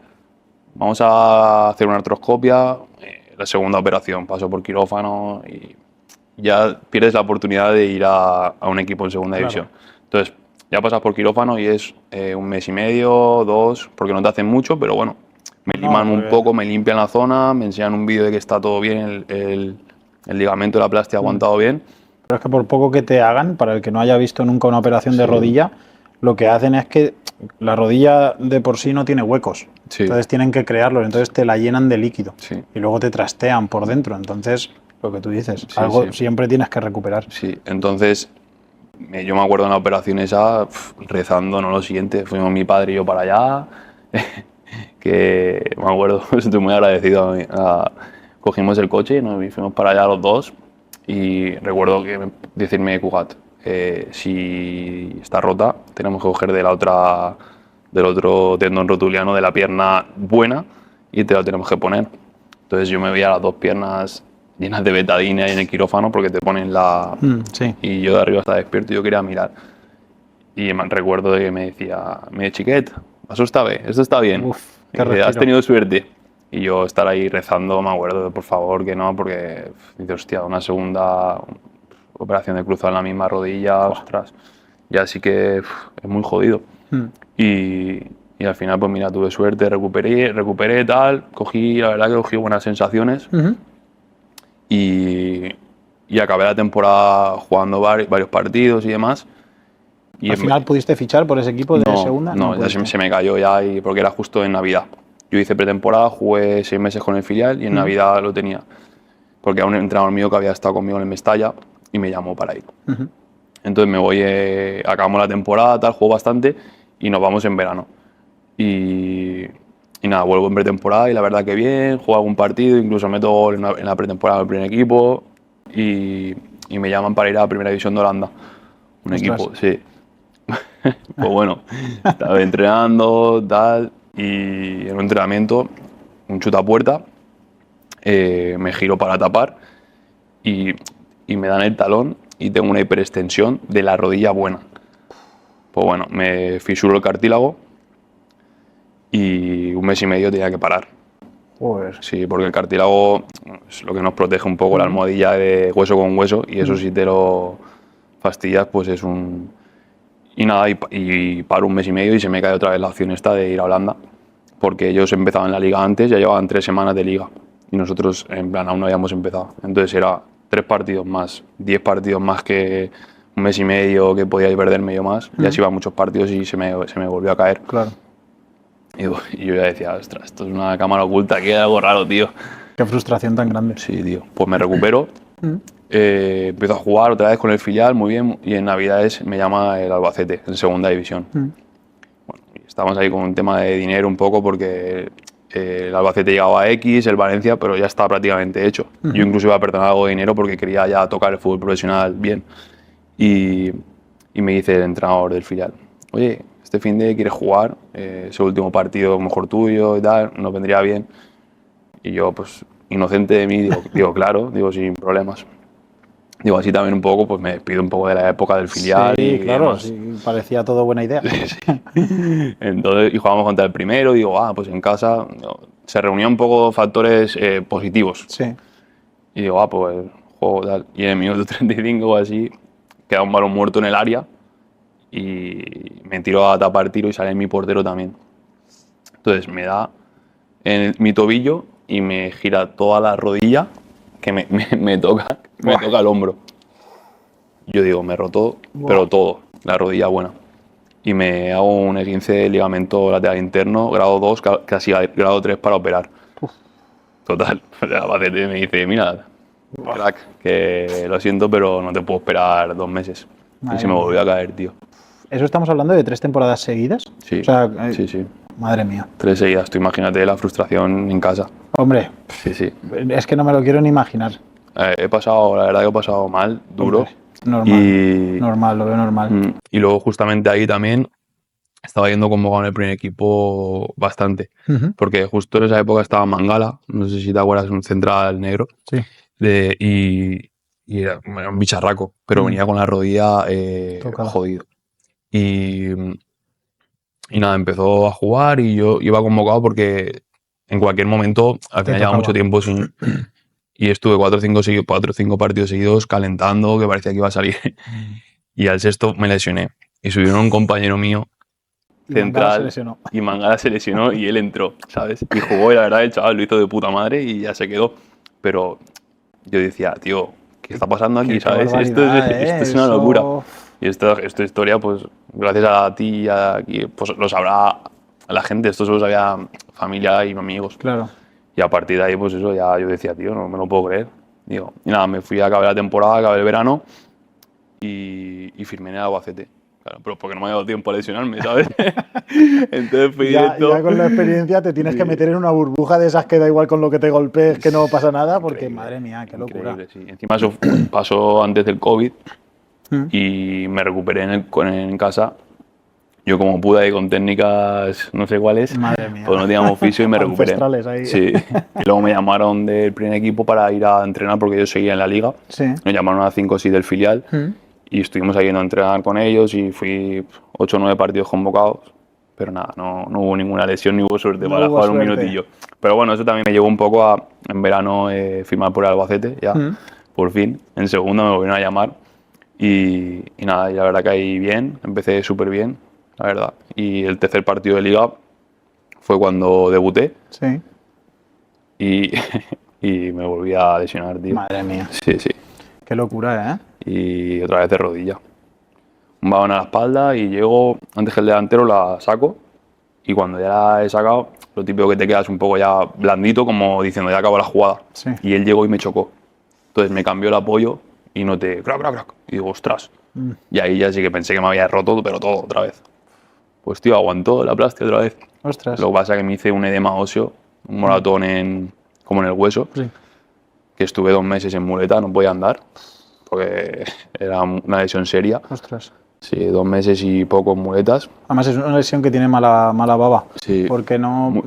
vamos a hacer una artroscopia, la segunda operación, paso por quirófano y ya pierdes la oportunidad de ir a un equipo en segunda división. Entonces, ya pasas por quirófano y es 1 mes y medio, 2, porque no te hacen mucho, pero bueno, me liman un poco, me limpian la zona, me enseñan un vídeo de que está todo bien, el ligamento de la plástica ha aguantado bien. Pero es que por poco que te hagan, para el que no haya visto nunca una operación de rodilla, lo que hacen es que la rodilla de por sí no tiene huecos. Entonces tienen que crearlos, entonces te la llenan de líquido y luego te trastean por dentro. Entonces, lo que tú dices, siempre tienes que recuperar. Sí, entonces yo me acuerdo en la operación esa, rezando, no lo siguiente, fuimos mi padre y yo para allá, que me acuerdo, estoy muy agradecido. Cogimos el coche y fuimos para allá los dos y recuerdo decirme Cugat, si está rota tenemos que coger del otro tendón rotuliano de la pierna buena y te lo tenemos que poner. Entonces yo me veía las dos piernas llenas de betadina y en el quirófano porque te ponen y yo de arriba estaba despierto y yo quería mirar. Y recuerdo de que me decía, Chiquet, eso está bien, esto está bien. Has tenido suerte. Y yo estar ahí rezando, me acuerdo, por favor, que no, porque dice, hostia, una segunda operación de cruzado en la misma rodilla, ostras, ya sí que es muy jodido. Y al final, pues mira, tuve suerte, recuperé tal, la verdad que cogí buenas sensaciones y acabé la temporada jugando varios partidos y demás. Y ¿Al final pudiste fichar por ese equipo de segunda? No, ya se me cayó ya porque era justo en Navidad. Yo hice pretemporada, jugué 6 meses con el filial y en Navidad lo tenía. Porque era un entrenador mío que había estado conmigo en el Mestalla y me llamó para ir. Entonces me voy, acabamos la temporada, juego bastante y nos vamos en verano. Y nada, vuelvo en pretemporada y la verdad que bien, juego algún partido, incluso meto gol en la pretemporada del primer equipo y me llaman para ir a la primera división de Holanda. Un equipo, sí. Pues bueno, estaba entrenando, tal, y en un entrenamiento, un chutapuerta, me giro para tapar y me dan el talón y tengo una hiperextensión de la rodilla buena. Pues bueno, me fisuro el cartílago y 1 mes y medio tenía que parar. Joder. Sí, porque el cartílago es lo que nos protege un poco la almohadilla de hueso con hueso y eso si te lo fastidias pues es un... Y nada, y paro 1 mes y medio y se me cae otra vez la opción esta de ir a Holanda porque ellos empezaban la liga antes, ya llevaban 3 semanas de liga y nosotros en plan aún no habíamos empezado. Entonces era 3 partidos más, 10 partidos más que 1 mes y medio que podía perderme yo más. Ya se iban muchos partidos y se me volvió a caer. Claro. Y yo ya decía, ostras, esto es una cámara oculta, aquí hay algo raro, tío. Qué frustración tan grande. Sí, tío. Pues me recupero, empiezo a jugar otra vez con el filial, muy bien, y en Navidades me llama el Albacete, en segunda división. Bueno, y estamos ahí con un tema de dinero un poco porque el Albacete llegaba a X, el Valencia, pero ya estaba prácticamente hecho. Yo incluso iba a perdonar algo de dinero porque quería ya tocar el fútbol profesional bien. Y me dice el entrenador del filial, oye, este fin de quieres jugar, es el último partido mejor tuyo y tal, nos vendría bien. Y yo, pues, inocente de mí, digo claro, digo, sin problemas. Digo, así también un poco, pues me despido un poco de la época del filial. Sí, y claro, demás. sí, parecía todo buena idea. Entonces, y jugábamos contra el primero, y digo, pues en casa no, se reunían un poco factores positivos. Sí. Y digo, pues juego tal. Y en el minuto 35 o así, queda un balón muerto en el área y me tiro a tapar tiro y sale mi portero también. Entonces me da en mi tobillo y me gira toda la rodilla que me toca el hombro. Yo digo, me roto, pero todo, la rodilla buena. Y me hago un esguince de ligamento lateral interno, grado 2, casi grado 3 para operar. Total, Albacete me dice, mira, crack, que lo siento, pero no te puedo esperar 2 meses. Madre y se me volvió a caer, tío. ¿Eso estamos hablando de 3 temporadas seguidas? Sí, O sea, sí. Madre mía. 3 seguidas, tú imagínate la frustración en casa. Hombre, Sí. es que no me lo quiero ni imaginar. La verdad que he pasado mal, duro. Hombre, normal, normal, lo veo normal. Y luego justamente ahí también estaba yendo convocado en el primer equipo bastante. Porque justo en esa época estaba Mangala, no sé si te acuerdas, un central negro. Sí. Y era un bicharraco, pero venía con la rodilla jodido. Y nada, empezó a jugar y yo iba convocado porque en cualquier momento, al final llevaba mucho tiempo sin... Y estuve 4 o 5 partidos seguidos calentando, que parecía que iba a salir. Y al sexto me lesioné. Y subieron un compañero mío central y Mangala se lesionó y él entró, ¿sabes? Y jugó y la verdad el chaval lo hizo de puta madre y ya se quedó. Pero yo decía, tío, ¿qué está pasando aquí? ¿Sabes? Esto es una locura. Y esta historia, pues gracias a ti y pues lo sabrá la gente. Esto solo sabía familia y amigos. Claro. Y a partir de ahí, pues eso, ya yo decía, tío, no me lo puedo creer. Digo, y nada, me fui a acabar la temporada, acabé el verano y firmé en el Albacete. Claro, pero porque no me ha dado tiempo a lesionarme, ¿sabes? Entonces fui directo. Ya con la experiencia te tienes que meter en una burbuja de esas que da igual con lo que te golpees, que no pasa nada, porque madre mía, qué locura. Sí. Encima eso pasó antes del COVID y me recuperé en casa. Yo como pude ahí con técnicas no sé cuáles, madre mía. Pues no teníamos fisio y me recuperé. Ahí. Sí. Y luego me llamaron del primer equipo para ir a entrenar porque yo seguía en la liga. Sí. Me llamaron a 5 o 6 del filial y estuvimos ahí yendo a entrenar con ellos y fui 8 o 9 partidos convocados. Pero nada, no hubo ninguna lesión ni hubo suerte para jugar un minutillo. Pero bueno, eso también me llevó un poco a, en verano, firmar por el Albacete, ya, por fin. En segunda me volvieron a llamar y nada, y la verdad que ahí bien, empecé súper bien, la verdad. Y el tercer partido de liga fue cuando debuté. Sí. Y me volví a lesionar, tío. Madre mía. Sí. Qué locura, ¿eh? Y otra vez de rodilla. Un balón a la espalda y llego, antes que el delantero la saco. Y cuando ya la he sacado, lo típico que te quedas un poco ya blandito, como diciendo, ya acabó la jugada. Sí. Y él llegó y me chocó. Entonces me cambió el apoyo y noté crack. Y digo, ostras. Y ahí ya sí que pensé que me había roto, pero todo otra vez. Pues tío, aguantó la plastia otra vez. Ostras. Lo que pasa es que me hice un edema óseo, un moratón como en el hueso. Sí. Que estuve 2 meses en muleta, no podía andar, porque era una lesión seria. Ostras. Sí, 2 meses y poco en muletas. Además es una lesión que tiene mala baba. Sí. Porque no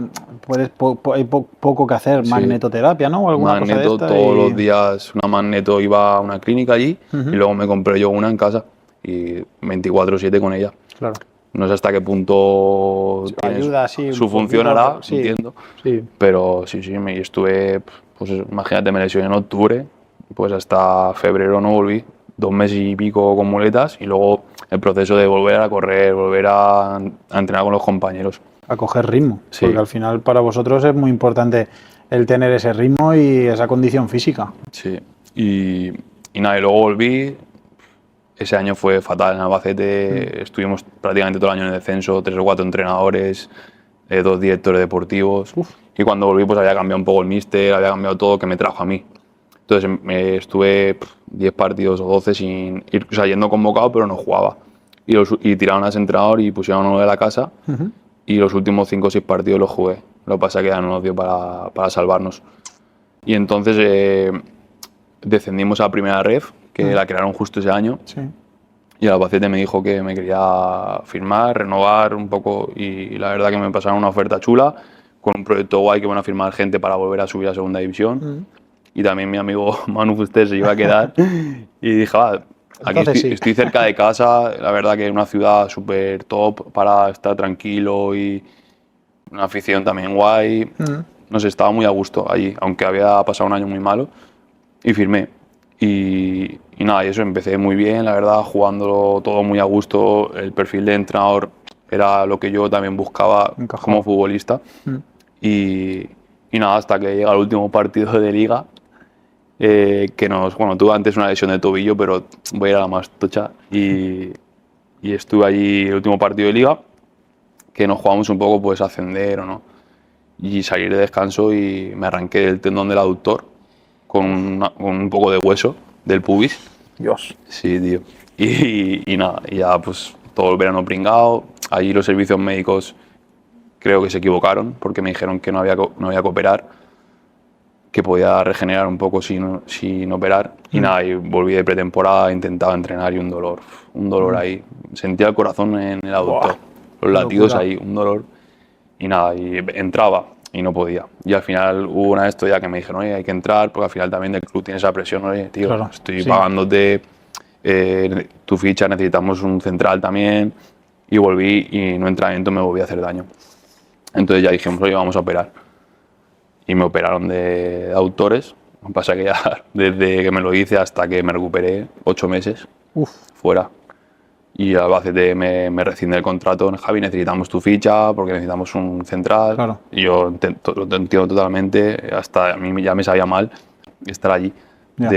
puedes hay poco que hacer, Sí. Magnetoterapia, ¿no? O alguna cosa de esta. Todos los días, una magneto, iba a una clínica allí y luego me compré yo una en casa y 24/7 con ella. Claro. No sé hasta qué punto ayuda, sí, su función hará, sí, entiendo. Sí. Pero sí, me estuve, pues imagínate, me lesioné en octubre, pues hasta febrero no volví, 2 meses y pico con muletas y luego el proceso de volver a correr, volver a entrenar con los compañeros. A coger ritmo, Sí. porque al final para vosotros es muy importante el tener ese ritmo y esa condición física. Sí, y nada, y luego volví. Ese año fue fatal en Albacete, estuvimos prácticamente todo el año en el descenso, 3 o 4 entrenadores, 2 directores deportivos. Y cuando volví pues había cambiado un poco el míster, había cambiado todo que me trajo a mí. Entonces estuve 10 partidos o 12 sin ir, o sea, yendo convocado, pero no jugaba. Y tiraron a ese entrenador y pusieron a uno de la casa y los últimos 5 o 6 partidos los jugué. Lo que pasa es que ya no nos dio para salvarnos. Y entonces descendimos a primera ref, que la crearon justo ese año. Sí. Y el Albacete me dijo que me quería firmar, renovar un poco y la verdad que me pasaron una oferta chula con un proyecto guay que van a firmar gente para volver a subir a segunda división. y también mi amigo Manu Fuster se iba a quedar. Y dije, va, aquí Entonces sí. estoy cerca de casa, la verdad que es una ciudad súper top para estar tranquilo y una afición también guay. No sé, estaba muy a gusto allí, aunque había pasado un año muy malo, y firmé. Y nada, y eso, empecé muy bien, la verdad, jugándolo todo muy a gusto. El perfil de entrenador era lo que yo también buscaba Encajaba. como futbolista. Y nada, hasta que llega el último partido de liga, bueno, tuve antes una lesión de tobillo, pero voy a ir a la más tocha. Y estuve allí el último partido de liga, que nos jugamos un poco pues ascender o no. Y salir de descanso y me arranqué el tendón del aductor con un poco de hueso del pubis. Dios. Sí, tío. Y nada, y ya pues todo el verano pringado. Allí los servicios médicos creo que se equivocaron porque me dijeron que no había que operar, que podía regenerar un poco sin operar. Y nada, y volví de pretemporada, intentaba entrenar y un dolor ahí. Sentía el corazón en el aductor, los latidos locura. ahí, un dolor. Y nada, y entraba y no podía. Y al final hubo una de estos ya que me dijeron, oye, hay que entrar, porque al final también del club tiene esa presión, oye, tío, Claro, estoy sí. pagándote tu ficha, necesitamos un central también. Y volví y en un entrenamiento me volví a hacer daño. Entonces ya dijimos, oye, vamos a operar. Y me operaron de autores. Lo que pasa que ya desde que me lo hice hasta que me recuperé, 8 meses fuera. Y Albacete me rescinde el contrato. Javi, necesitamos tu ficha porque necesitamos un central. Claro. Y yo lo entiendo totalmente. Hasta a mí ya me sabía mal estar allí. Ya.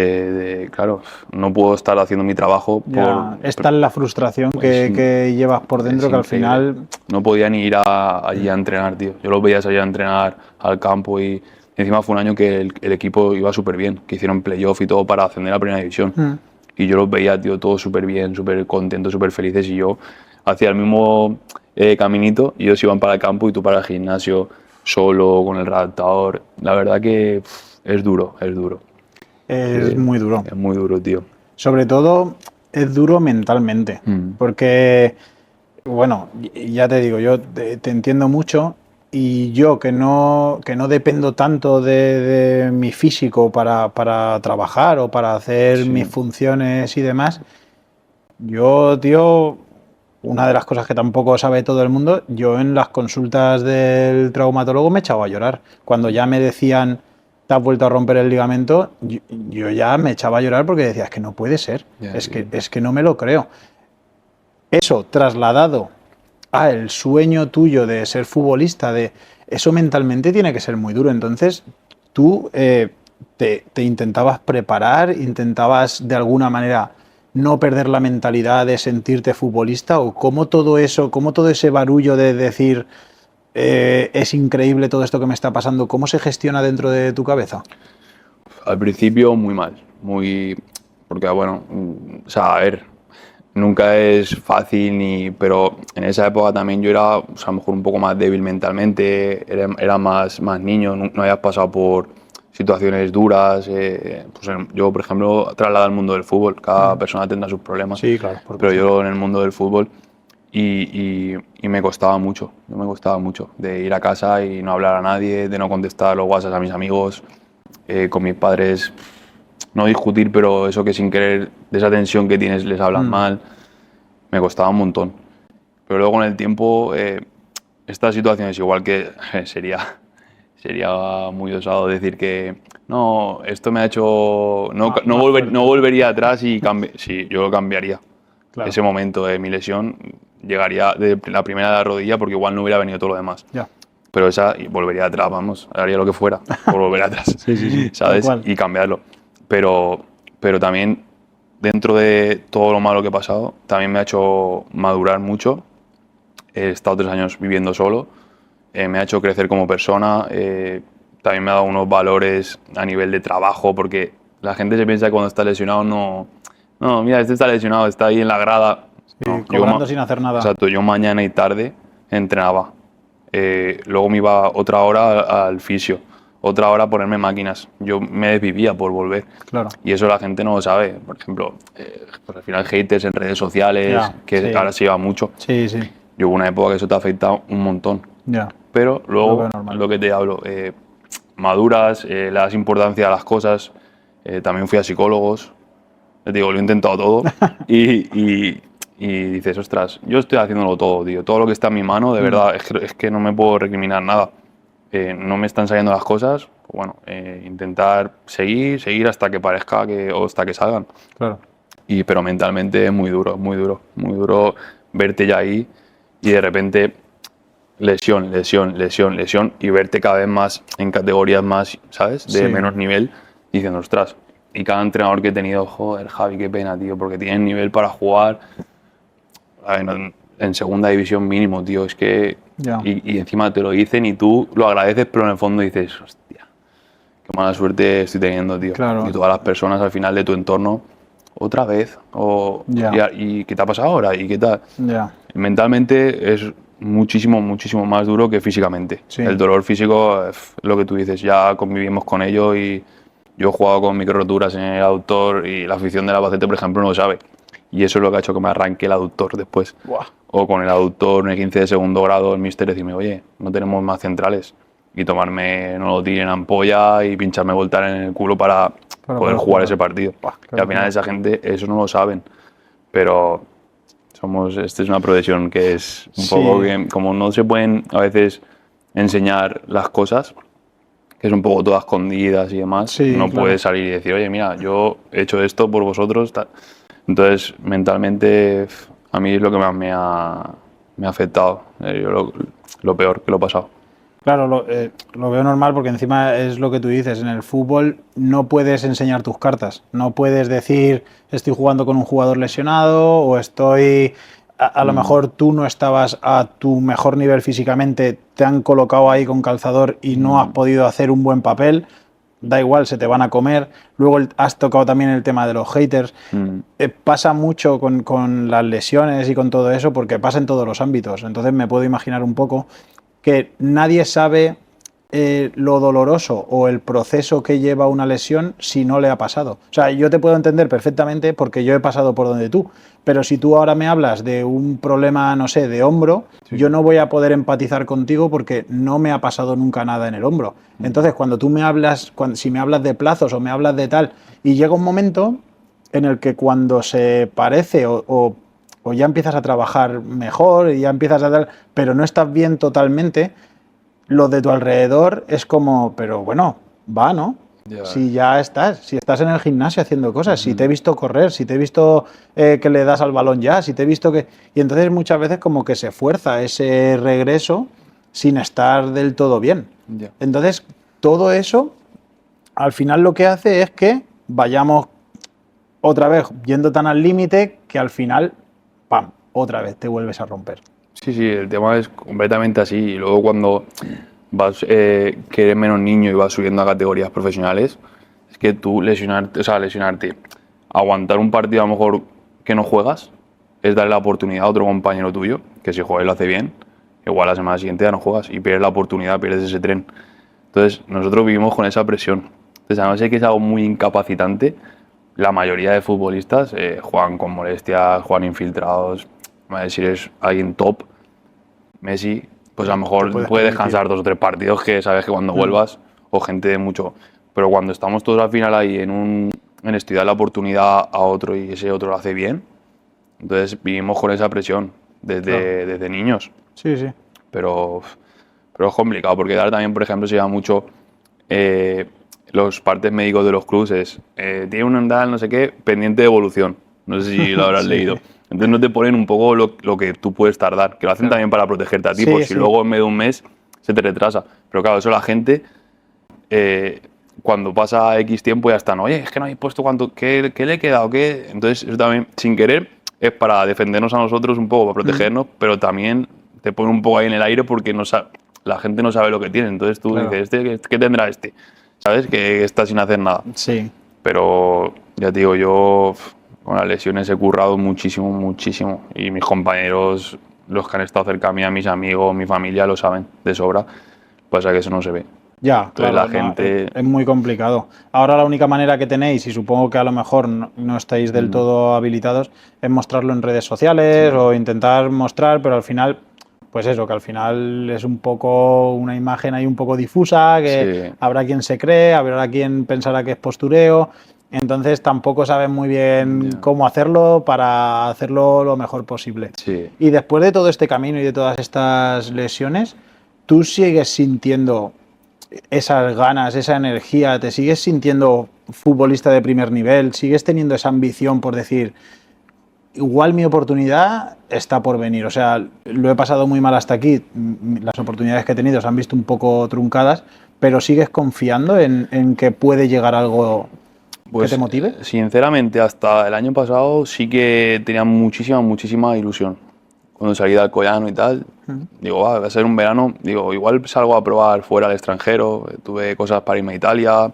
Claro, no puedo estar haciendo mi trabajo Ya, esta es la frustración Pues, que llevas por dentro, es que al increíble. final... No podía ni ir allí a entrenar, tío. Yo los veía salir a entrenar al campo y encima fue un año que el equipo iba súper bien, que hicieron playoff y todo para ascender a primera división. Y yo los veía, tío, todos súper bien, súper contentos, súper felices, y yo hacía el mismo caminito y ellos iban para el campo y tú para el gimnasio solo, con el redactador. La verdad que es duro, es duro. Es muy duro. Es muy duro, tío. Sobre todo es duro mentalmente, porque, bueno, ya te digo, yo te entiendo mucho, y yo que no dependo tanto de mi físico para trabajar o para hacer mis funciones y demás, yo, tío, una de las cosas que tampoco sabe todo el mundo, yo en las consultas del traumatólogo me echaba a llorar. Cuando ya me decían, te has vuelto a romper el ligamento, yo ya me echaba a llorar porque decía, es que no puede ser, es que no me lo creo. Eso trasladado a el sueño tuyo de ser futbolista, eso mentalmente tiene que ser muy duro. Entonces, tú te intentabas preparar, intentabas de alguna manera no perder la mentalidad de sentirte futbolista, o cómo todo eso, cómo todo ese barullo de decir es increíble todo esto que me está pasando, ¿cómo se gestiona dentro de tu cabeza? Al principio muy mal, porque bueno, o sea, a ver, nunca es fácil, pero en esa época también yo era, o sea, a lo mejor un poco más débil mentalmente, era más niño, no había pasado por situaciones duras. Pues yo, por ejemplo, trasladado al mundo del fútbol, cada persona tendrá sus problemas, Sí, claro, pero yo en el mundo del fútbol y me costaba mucho, de ir a casa y no hablar a nadie, de no contestar los WhatsApp a mis amigos, con mis padres, no discutir, pero eso que sin querer, de esa tensión que tienes, les hablan mal, me costaba un montón. Pero luego con el tiempo, estas situaciones, igual que sería muy osado decir que no, esto me ha hecho, no volvería atrás y sí, yo lo cambiaría. Claro. Ese momento de mi lesión llegaría de la primera de la rodilla, porque igual no hubiera venido todo lo demás. Ya. Pero esa, y volvería atrás, vamos, haría lo que fuera por volver atrás, Sí, ¿sabes? tal cual. Y cambiarlo. Pero también, dentro de todo lo malo que he pasado, también me ha hecho madurar mucho. He estado 3 años viviendo solo, me ha hecho crecer como persona, también me ha dado unos valores a nivel de trabajo, porque la gente se piensa que cuando está lesionado no, mira, este está lesionado, está ahí en la grada. Sí, No, cobrando sin hacer nada. Exacto, yo mañana y tarde entrenaba. Luego me iba otra hora al fisio, otra hora a ponerme máquinas. Yo me desvivía por volver. Claro. Y eso la gente no lo sabe. Por ejemplo, pues al final haters en redes sociales, Ya, que sí. ahora se lleva mucho. Sí. Yo hubo una época que eso te ha afectado un montón. Ya. Pero luego, Lo veo normal. lo que te hablo, maduras, le das importancia a las cosas. También fui a psicólogos, te digo, lo he intentado todo y dices, ostras, yo estoy haciéndolo todo, tío, todo lo que está en mi mano, de verdad, es que no me puedo recriminar nada. No me están saliendo las cosas, pues bueno, intentar seguir hasta que parezca o hasta que salgan. Claro. Pero mentalmente es muy duro verte ya ahí y de repente lesión y verte cada vez más en categorías más, ¿sabes? De menos nivel, diciendo, ostras, y cada entrenador que he tenido, joder, Javi, qué pena, tío, porque tienen nivel para jugar en segunda división mínimo, tío, es que... Y encima te lo dicen y tú lo agradeces, pero en el fondo dices, hostia, qué mala suerte estoy teniendo, tío. Claro. Y todas las personas al final de tu entorno, otra vez, ¿y qué te ha pasado ahora? ¿Y qué tal? Mentalmente es muchísimo más duro que físicamente. Sí. El dolor físico, lo que tú dices, ya convivimos con ello y yo he jugado con micro roturas en el aductor y la afición del Albacete, por ejemplo, no lo sabe. Y eso es lo que ha hecho que me arranque el aductor después. Buah. O con el aductor en el 15 de segundo grado, el míster decirme, oye, no tenemos más centrales. Y tomarme, no lo tiren ampolla y pincharme voltar en el culo para poder jugar ese partido. Buah, y al final esa gente eso no lo saben. Pero esta es una profesión que es un poco que, como no se pueden a veces enseñar las cosas, que es un poco todas escondidas y demás, no puedes salir y decir, oye, mira, yo he hecho esto por vosotros. Tal. Entonces, mentalmente, a mí es lo que más me ha afectado. Yo lo peor que lo he pasado. Claro, lo veo normal porque encima es lo que tú dices, en el fútbol no puedes enseñar tus cartas, no puedes decir estoy jugando con un jugador lesionado o estoy... A lo mejor tú no estabas a tu mejor nivel físicamente, te han colocado ahí con calzador y no has podido hacer un buen papel, da igual, se te van a comer. Luego has tocado también el tema de los haters. Pasa mucho con las lesiones y con todo eso porque pasa en todos los ámbitos, entonces me puedo imaginar un poco que nadie sabe lo doloroso o el proceso que lleva una lesión si no le ha pasado. O sea, yo te puedo entender perfectamente porque yo he pasado por donde tú, pero si tú ahora me hablas de un problema, no sé, de hombro, yo no voy a poder empatizar contigo porque no me ha pasado nunca nada en el hombro. Entonces, cuando tú me hablas, si me hablas de plazos o me hablas de tal, y llega un momento en el que cuando se parece o ya empiezas a trabajar mejor y ya empiezas a dar, pero no estás bien totalmente, lo de tu alrededor es como, pero bueno, va, ¿no? Si ya estás, si estás en el gimnasio haciendo cosas, si te he visto correr, si te he visto que le das al balón ya, si te he visto que... Y entonces muchas veces como que se fuerza ese regreso sin estar del todo bien. Entonces todo eso al final lo que hace es que vayamos otra vez yendo tan al límite que al final, ¡pam!, otra vez te vuelves a romper. Sí, el tema es completamente así. Y luego cuando vas que eres menos niño y vas subiendo a categorías profesionales, es que tú lesionarte, aguantar un partido a lo mejor que no juegas, es darle la oportunidad a otro compañero tuyo, que si juega y lo hace bien, igual la semana siguiente ya no juegas y pierdes la oportunidad, pierdes ese tren. Entonces nosotros vivimos con esa presión. Entonces además sé que es algo muy incapacitante. La mayoría de futbolistas juegan con molestias, juegan infiltrados. Si eres alguien top, Messi, pues a lo mejor puede descansar 2 o 3 partidos que sabes que cuando vuelvas, o gente de mucho. Pero cuando estamos todos al final ahí en estudiar la oportunidad a otro y ese otro lo hace bien, entonces vivimos con esa presión desde niños. Sí. Pero es complicado porque ahora también, por ejemplo, se llama mucho los partes médicos de los clubes. Tiene un andal, no sé qué, pendiente de evolución. No sé si lo habrás leído. Entonces no te ponen un poco lo que tú puedes tardar, que lo hacen también para protegerte a ti, por si luego en medio de un mes se te retrasa. Pero claro, eso la gente, cuando pasa X tiempo ya están, oye, es que no habéis puesto qué le he quedado, qué. Entonces eso también, sin querer, es para defendernos a nosotros un poco, para protegernos, pero también te ponen un poco ahí en el aire porque la gente no sabe lo que tiene. Entonces tú dices, ¿qué tendrá este? ¿Sabes? Que está sin hacer nada. Sí. Pero ya te digo, yo con las lesiones he currado muchísimo. Y mis compañeros, los que han estado cerca a mí, mis amigos, mi familia, lo saben de sobra. Pasa que eso no se ve. Ya, entonces, claro, la gente... es muy complicado. Ahora la única manera que tenéis, y supongo que a lo mejor no estáis del todo habilitados, es mostrarlo en redes sociales o intentar mostrar, pero al final pues eso, que al final es un poco una imagen ahí un poco difusa, que Sí, habrá quien se cree, habrá quien pensará que es postureo, entonces tampoco saben muy bien ya, cómo hacerlo para hacerlo lo mejor posible. sí. Y después de todo este camino y de todas estas lesiones, ¿tú sigues sintiendo esas ganas, esa energía? ¿Te sigues sintiendo futbolista de primer nivel? ¿Sigues teniendo esa ambición por decir, igual mi oportunidad está por venir? O sea, lo he pasado muy mal hasta aquí, las oportunidades que he tenido se han visto un poco truncadas, pero ¿sigues confiando en que puede llegar algo que te Pues motive? sinceramente hasta el año pasado sí que tenía muchísima ilusión. Cuando salí de Alcoyano y tal, digo, va a ser un verano, digo, igual salgo a probar fuera al extranjero, tuve cosas para irme a Italia,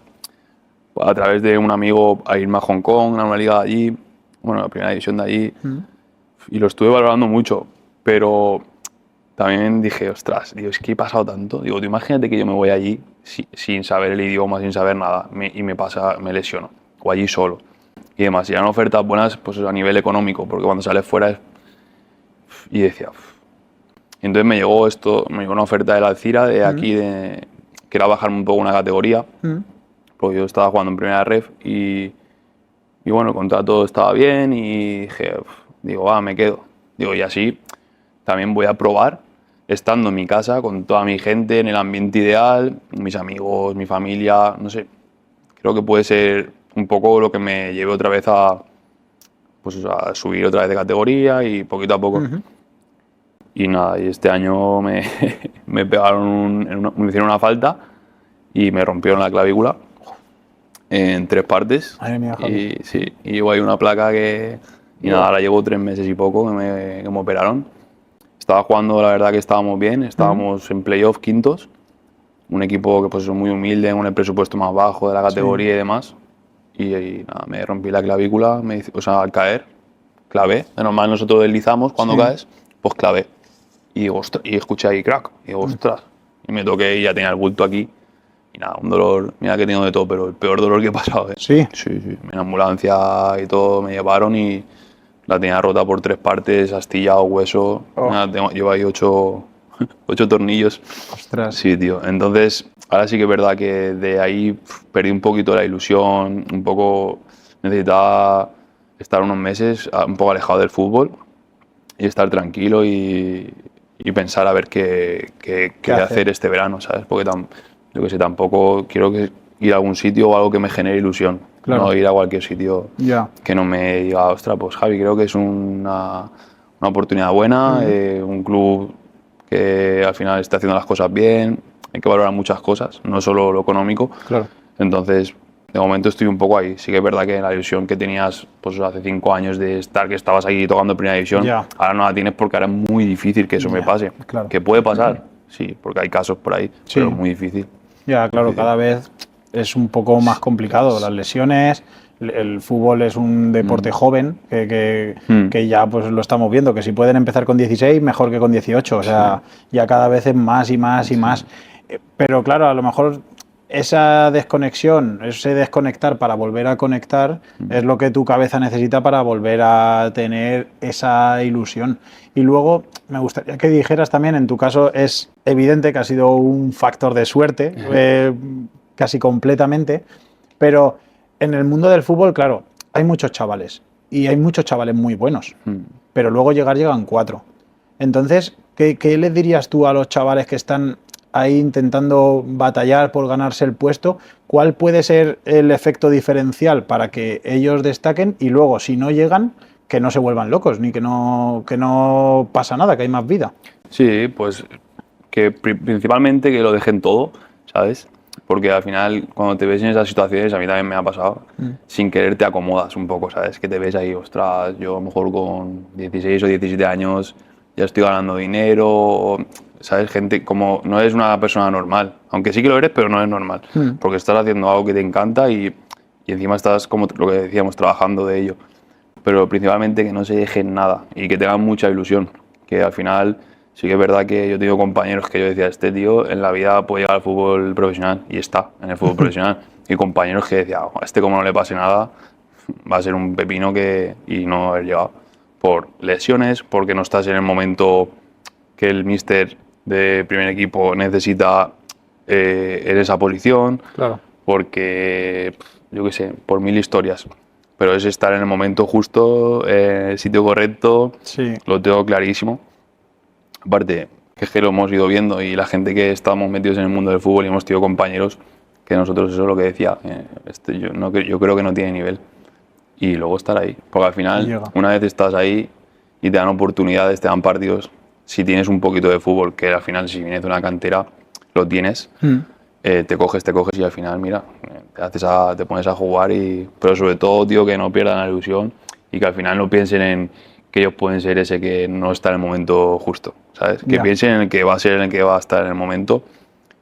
a través de un amigo a irme a Hong Kong, a una liga de allí, bueno, la primera división de allí, y lo estuve valorando mucho, pero también dije, ostras, digo, es que he pasado tanto, digo, tú imagínate que yo me voy allí sin saber el idioma, sin saber nada, y me lesiono, o allí solo, y demás, y eran ofertas buenas pues a nivel económico, porque cuando sales fuera y decía, "Uf". Y entonces me llegó una oferta del Alcira de aquí, que era bajarme un poco una categoría, porque yo estaba jugando en primera ref y bueno, el contrato estaba bien y dije, "Uf", digo, va, me quedo. Digo, y así también voy a probar estando en mi casa con toda mi gente, en el ambiente ideal, mis amigos, mi familia, no sé. Creo que puede ser un poco lo que me lleve otra vez pues, a subir otra vez de categoría y poquito a poco. Y nada, y este año me pegaron, me hicieron una falta y me rompieron la clavícula en 3 partes. Madre mía, Javi. Y sí, y llevo ahí una placa que... Y nada, ahora llevo 3 meses y poco que me operaron. Estaba jugando, la verdad que estábamos bien, estábamos en playoff quintos. Un equipo que pues es muy humilde, con el presupuesto más bajo de la Sí. categoría y demás. Y nada, me rompí la clavícula, o sea, al caer, clavé. De normal nosotros deslizamos cuando Sí. caes, pues clavé. Y digo, ostras, y escuché ahí crack. Y digo, ostras. Y me toqué y ya tenía el bulto aquí. Y nada, un dolor, mira que tengo de todo, pero el peor dolor que he pasado, ¿eh? Sí. Sí, sí. En ambulancia y todo me llevaron y la tenía rota por 3 partes, astillado, hueso. Oh. Nada, llevo ahí 8 tornillos. Ostras. Sí, tío. Entonces, ahora sí que es verdad que de ahí perdí un poquito la ilusión, un poco necesitaba estar unos meses un poco alejado del fútbol y estar tranquilo y pensar a ver qué hacer este verano, ¿sabes? Porque yo que sé, tampoco quiero ir a algún sitio o algo que me genere ilusión, Claro. no ir a cualquier sitio Ya. que no me diga, ostras, pues Javi, creo que es una oportunidad buena, un club que al final está haciendo las cosas bien, hay que valorar muchas cosas, no solo lo económico. Claro. Entonces, de momento estoy un poco ahí. Sí que es verdad que la ilusión que tenías pues hace 5 años de estar, que estabas ahí tocando en primera división, Ya. ahora no la tienes porque ahora es muy difícil que eso me Ya, pase. claro. Que puede pasar, sí, porque hay casos por ahí, Sí. pero es muy difícil. Ya, claro, Difícil. cada vez es un poco más complicado. Las lesiones, el fútbol es un deporte joven que ya pues lo estamos viendo, que si pueden empezar con 16, mejor que con 18. O sea, ya cada vez es más y más y más. Pero claro, a lo mejor esa desconexión, ese desconectar para volver a conectar, es lo que tu cabeza necesita para volver a tener esa ilusión. Y luego me gustaría que dijeras también, en tu caso es evidente que ha sido un factor de suerte, casi completamente, pero en el mundo del fútbol, claro, hay muchos chavales y hay muchos chavales muy buenos, pero luego llegan 4. Entonces, ¿qué les dirías tú a los chavales que están ahí intentando batallar por ganarse el puesto? ¿Cuál puede ser el efecto diferencial para que ellos destaquen y luego, si no llegan, que no se vuelvan locos, ni que no pasa nada, que hay más vida? Sí, pues que principalmente que lo dejen todo, ¿sabes? Porque al final, cuando te ves en esas situaciones, a mí también me ha pasado, sin querer te acomodas un poco, ¿sabes? Que te ves ahí, ostras, yo a lo mejor con 16 o 17 años ya estoy ganando dinero, ¿sabes? Gente, como no eres una persona normal, aunque sí que lo eres, pero no es normal, porque estás haciendo algo que te encanta y encima estás, como lo que decíamos, trabajando de ello. Pero principalmente que no se dejen nada y que tengan mucha ilusión, que al final sí que es verdad que yo he tenido compañeros que yo decía, este tío en la vida puede llegar al fútbol profesional y está en el fútbol profesional, y compañeros que decía, a este como no le pase nada va a ser un pepino y no haber llegado por lesiones, porque no estás en el momento que el míster de primer equipo necesita en esa posición, Claro. porque, yo qué sé, por mil historias. Pero es estar en el momento justo, en el sitio correcto, Sí. lo tengo clarísimo. Aparte, que es que lo hemos ido viendo y la gente que estamos metidos en el mundo del fútbol y hemos tenido compañeros que nosotros, eso es lo que decía, yo creo que no tiene nivel. Y luego estar ahí, porque al final, Llega. una vez estás ahí y te dan oportunidades, te dan partidos, si tienes un poquito de fútbol, que al final si vienes de una cantera, lo tienes, te coges y al final, mira, te pones a jugar, pero sobre todo, tío, que no pierdan la ilusión y que al final no piensen en que ellos pueden ser ese que no está en el momento justo, ¿sabes? Que Ya. piensen en el que va a ser el que va a estar en el momento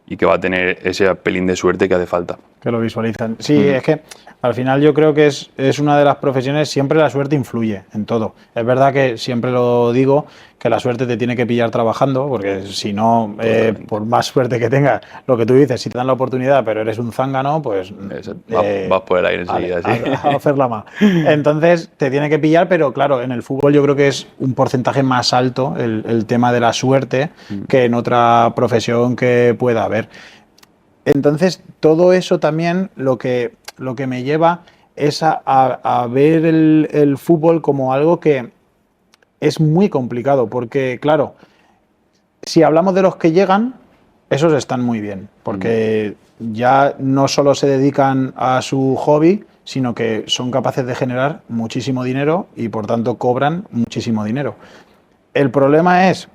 y que va a tener ese pelín de suerte que hace falta. Que lo visualizan. Sí, es que al final yo creo que es una de las profesiones, siempre la suerte influye en todo. Es verdad que siempre lo digo, que la suerte te tiene que pillar trabajando, porque si no, por más suerte que tengas, lo que tú dices, si te dan la oportunidad, pero eres un zángano, pues Vas por el aire enseguida, sí. a hacerla más. Entonces te tiene que pillar, pero claro, en el fútbol yo creo que es un porcentaje más alto el tema de la suerte que en otra profesión que pueda haber. Entonces, todo eso también lo que me lleva es a ver el fútbol como algo que es muy complicado, porque claro, si hablamos de los que llegan, esos están muy bien, porque ya no solo se dedican a su hobby, sino que son capaces de generar muchísimo dinero y por tanto cobran muchísimo dinero. El problema es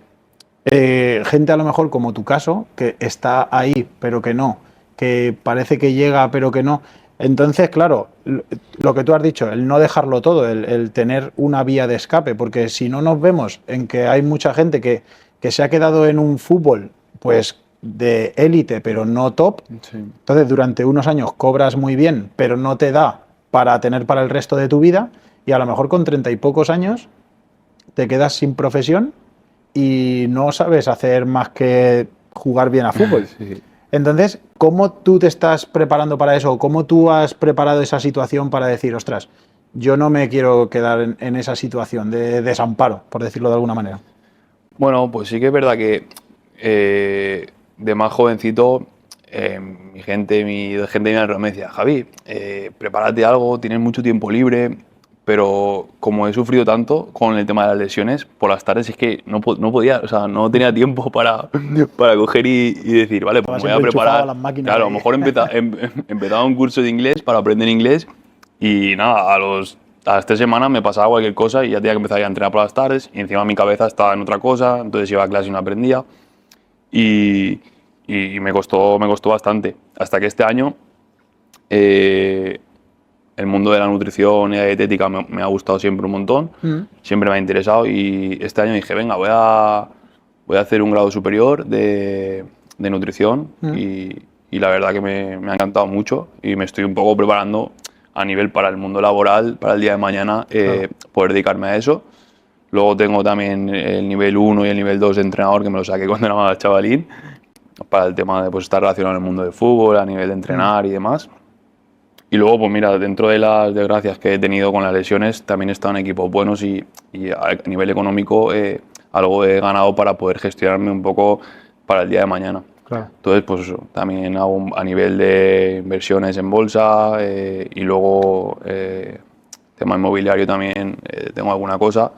gente a lo mejor como tu caso, que está ahí pero que no, que parece que llega pero que no. Entonces, claro, lo que tú has dicho, el no dejarlo todo, el tener una vía de escape, porque si no nos vemos en que hay mucha gente que se ha quedado en un fútbol pues de élite pero no top, Sí. entonces durante unos años cobras muy bien pero no te da para tener para el resto de tu vida y a lo mejor con 30 y pocos años te quedas sin profesión y no sabes hacer más que jugar bien a fútbol. Sí. Entonces, ¿cómo tú te estás preparando para eso? ¿Cómo tú has preparado esa situación para decir, ostras, yo no me quiero quedar en esa situación de desamparo, por decirlo de alguna manera? Bueno, pues sí que es verdad que de más jovencito, mi gente de mi alrededor me decía, Javi, prepárate algo, tienes mucho tiempo libre, pero como he sufrido tanto con el tema de las lesiones, por las tardes es que no podía, o sea, no tenía tiempo para coger y decir, vale, pues me voy a preparar. Las máquinas Claro, a ahí. lo mejor empezaba un curso de inglés para aprender inglés y nada, a las 3 semanas me pasaba cualquier cosa y ya tenía que empezar a entrenar por las tardes y encima mi cabeza estaba en otra cosa, entonces iba a clase y no aprendía y me costó bastante. Hasta que este año el mundo de la nutrición y la dietética me ha gustado siempre un montón, siempre me ha interesado y este año dije, venga, voy a hacer un grado superior de nutrición y la verdad que me ha encantado mucho y me estoy un poco preparando a nivel para el mundo laboral, para el día de mañana, poder dedicarme a eso. Luego tengo también el nivel 1 y el nivel 2 de entrenador, que me lo saqué cuando era más chavalín, para el tema de pues, estar relacionado en el mundo del fútbol, a nivel de entrenar y demás. Y luego, pues mira, dentro de las desgracias que he tenido con las lesiones, también he estado en equipos buenos y a nivel económico algo he ganado para poder gestionarme un poco para el día de mañana. Claro. Entonces, pues eso, también hago a nivel de inversiones en bolsa y luego tema inmobiliario también tengo alguna cosa.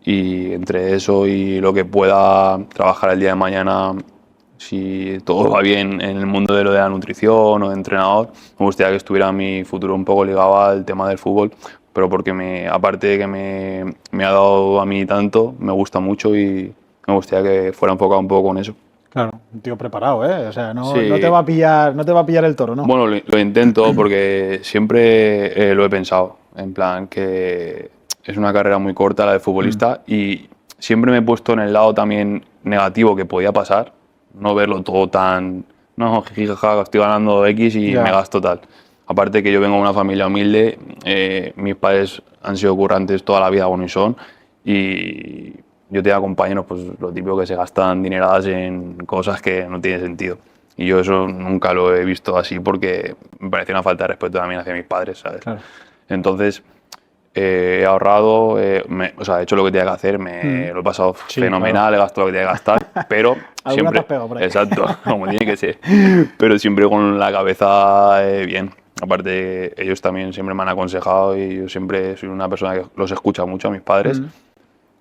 Y entre eso y lo que pueda trabajar el día de mañana, si todo va bien en el mundo de lo de la nutrición o de entrenador, me gustaría que estuviera mi futuro un poco ligado al tema del fútbol, pero porque aparte de que me ha dado a mí tanto, me gusta mucho y me gustaría que fuera enfocado un poco con eso. Claro, un tío preparado, ¿eh? O sea, no, Sí. no te va a pillar el toro, ¿no? Bueno, lo intento porque siempre lo he pensado, en plan que es una carrera muy corta la de futbolista y siempre me he puesto en el lado también negativo que podía pasar, no verlo todo tan, no, jijijaja, estoy ganando X y Ya. me gasto tal. Aparte que yo vengo de una familia humilde, mis padres han sido currantes toda la vida, bueno, y son, y yo tenía compañeros, pues lo típico que se gastan dineradas en cosas que no tienen sentido. Y yo eso nunca lo he visto así porque me parecía una falta de respeto también hacia mis padres, ¿sabes? Claro. Entonces, he ahorrado, o sea, he hecho lo que tenía que hacer, lo he pasado fenomenal, he gastado lo que tenía que gastar, pero siempre, te has pegado por ahí. exacto, como tiene que ser, pero siempre con la cabeza bien. Aparte, ellos también siempre me han aconsejado y yo siempre soy una persona que los escucha mucho a mis padres